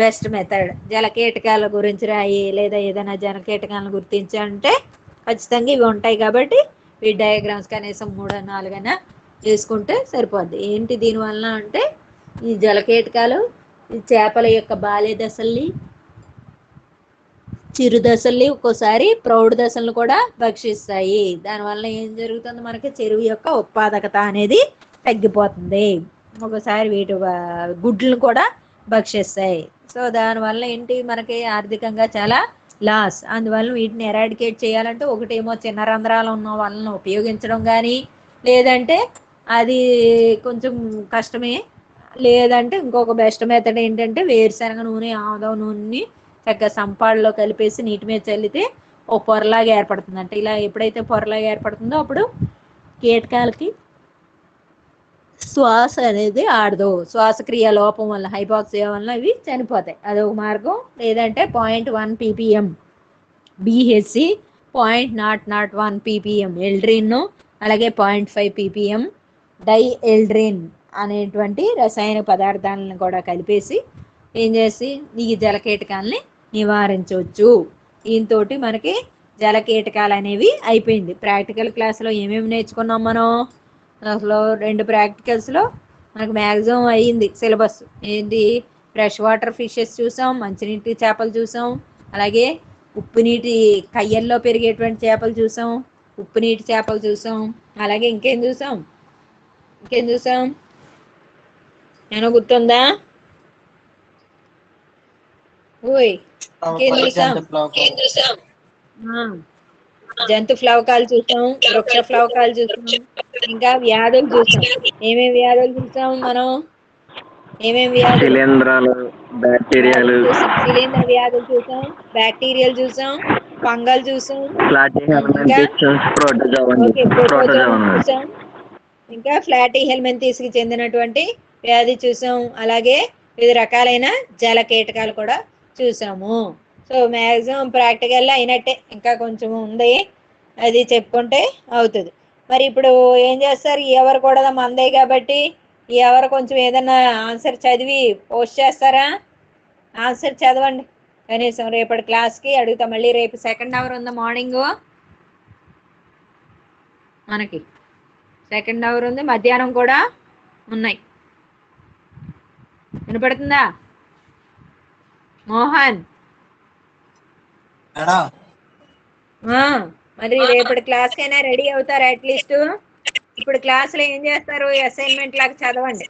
Speaker 1: బెస్ట్ మెథడ్. జలకీటకాల గురించి రాయి లేదా ఏదైనా జలకీటకాలను గుర్తించంటే ఖచ్చితంగా ఇవి ఉంటాయి కాబట్టి ఈ డయాగ్రామ్స్ కనీసం 3-4 చేసుకుంటే సరిపోద్ది. ఏంటి దీనివలన అంటే ఈ జలకీటకాలు ఈ చేపల యొక్క బాల్య దశల్ని, చిరు దశల్ని, ఒక్కోసారి ప్రౌఢ దశలను కూడా భక్షిస్తాయి. దానివల్ల ఏం జరుగుతుంది? మనకి చెరువు యొక్క ఉత్పాదకత అనేది తగ్గిపోతుంది. ఒకసారి వీటి గుడ్లను కూడా భక్షిస్తాయి. సో దానివల్ల ఏంటి? మనకి ఆర్థికంగా చాలా లాస్. అందువల్ల వీటిని ఎరాడికేట్ చేయాలంటే ఒకటేమో చిన్న రంధ్రాలు ఉన్న వాళ్ళని ఉపయోగించడం కానీ, లేదంటే అది కొంచెం కష్టమే. లేదంటే ఇంకొక బెస్ట్ మెథడ్ ఏంటంటే వేరుశనగ నూనె, ఆముదం నూనెని చక్కగా సంపాడులో కలిపేసి నీటి మీద చల్లితే ఓ పొరలాగా ఏర్పడుతుంది. అంటే ఇలా ఎప్పుడైతే పొరలాగా ఏర్పడుతుందో అప్పుడు కీటకాలకి శ్వాస అనేది ఆడదు. శ్వాసక్రియ లోపం వల్ల, హైపాక్సియా వల్ల ఇవి చనిపోతాయి. అదొక మార్గం. లేదంటే 0.1 ppm బిహెచ్సి, 0.001 ppm ఎల్డ్రిన్, అలాగే 0.5 ppm డై ఎల్డ్రిన్ అనేటువంటి రసాయన పదార్థాలను కూడా కలిపేసి ఏం చేసి ఈ జలకీటకాలని నివారించవచ్చు. దీంతో మనకి జలకీటకాలు అనేవి అయిపోయింది. ప్రాక్టికల్ క్లాస్లో ఏమేమి నేర్చుకున్నాం మనం? అసలు 2 ప్రాక్టికల్స్లో మనకు మ్యాక్సిమం అయ్యింది సిలబస్. ఏంటి? ఫ్రెష్ వాటర్ ఫిషెస్ చూసాం, మంచినీటి చేపలు చూసాం, అలాగే ఉప్పు నీటి కయ్యల్లో పెరిగేటువంటి చేపలు చూసాం, ఉప్పు నీటి చేపలు చూసాం, అలాగే ఇంకేం చూసాం? ఏమో గుర్తుందా? ఓయ్ ఇంకేం చూసాం? ఆ, జంతు ఫ్లవకాలు చూసాం, వృక్ష ఫ్లవకాలు చూసాం, ఇంకా వ్యాధులు చూసాం. ఏమేమి వ్యాధులు చూసాం మనం? ఏమేమి వ్యాధులు?
Speaker 2: శిలీంధ్రాలు,
Speaker 1: వ్యాధులు
Speaker 2: బ్యాక్టీరియాలు,
Speaker 1: చూసాం, శిలీంద్ర వ్యాధులు చూసాం, బ్యాక్టీరియల్ చూసాం, ఫంగల్ చూసాం,
Speaker 2: ఫ్లాటీ
Speaker 1: ఇంకా
Speaker 2: హెల్మెంటిస్, ప్రోటోజోవన్
Speaker 1: ఓకే
Speaker 2: చూసాం.
Speaker 1: Protozoan
Speaker 2: protozoan madam.
Speaker 1: చూసాం, ఇంకా ఫ్లాటీ హెల్మెంతిస్ కి చెందినటువంటి వ్యాధి చూసాం. అలాగే వివిధ రకాలైన జల కీటకాలు కూడా చూసాము. సో మ్యాక్సిమం ప్రాక్టికల్ అయినట్టే, ఇంకా కొంచెం ఉంది, అది చెప్పుకుంటే అవుతుంది. మరి ఇప్పుడు ఏం చేస్తారు? ఎవరు కూడా మందే కాబట్టి ఎవరు కొంచెం ఏదన్నా ఆన్సర్ చదివి పోస్ట్ చేస్తారా? ఆన్సర్ చదవండి కనీసం రేపటి క్లాస్కి అడుగుతా. మళ్ళీ రేపు సెకండ్ అవర్ ఉందా? మార్నింగ్ మనకి సెకండ్ అవర్ ఉంది, మధ్యాహ్నం కూడా ఉన్నాయి. వినపడుతుందా మోహన్?
Speaker 3: మేడం
Speaker 1: మరి రేపటి క్లాస్ కైనా రెడీ అవుతారా అట్లీస్ట్? ఇప్పుడు క్లాసులో ఏం చేస్తారు? అసైన్మెంట్ లాగా చదవండి.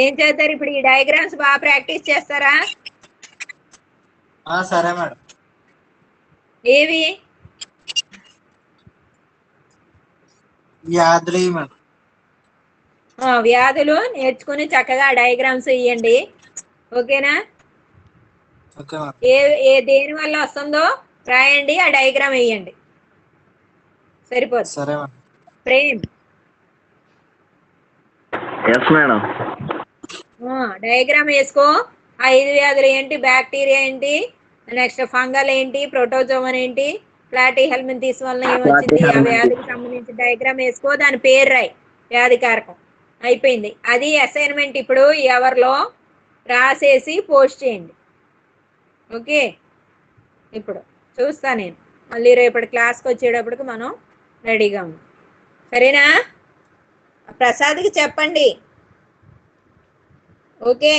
Speaker 1: ఏం చేస్తారు ఇప్పుడు? ఈ డయాగ్రామ్స్ బాగా ప్రాక్టీస్ చేస్తారా?
Speaker 3: సరే మేడం.
Speaker 1: ఏవి?
Speaker 3: వ్యాధులు మేడం.
Speaker 1: వ్యాధులు నేర్చుకుని చక్కగా డయాగ్రామ్స్ ఇవ్వండి. ఓకేనా?
Speaker 3: Okay madam.
Speaker 1: ఏ దేని వల్ల వస్తుందో రాయండి, ఆ డయాగ్రామ్ వేయండి, సరిపోతుంది.
Speaker 3: సరే madam.
Speaker 1: Prem
Speaker 2: yes madam.
Speaker 1: Diagram వేసుకో. ఆ 5 వ్యాధులు ఏంటి, బ్యాక్టీరియా ఏంటి, నెక్స్ట్ ఫంగల్ ఏంటి, ప్రోటోజోవన్ ఏంటి, ఫ్లాటీ హెల్మెంతిస్ వలన
Speaker 2: ఫ్లాటీ
Speaker 1: ఏమొచ్చింది, ఆ
Speaker 2: హెల్మెంటిస్.
Speaker 1: వ్యాధికి సంబంధించి డయాగ్రామ్ వేసుకో, దాని పేరు రాయి, వ్యాధి కారకం. అయిపోయింది. అది అసైన్మెంట్. ఇప్పుడు ఎవరిలో రాసేసి పోస్ట్ చేయండి. ఓకే, ఇప్పుడు చూస్తా నేను. మళ్ళీ రేపటి క్లాస్కి వచ్చేటప్పటికి మనం రెడీగా ఉన్నాం. సరేనా? ప్రసాద్కి చెప్పండి. ఓకే.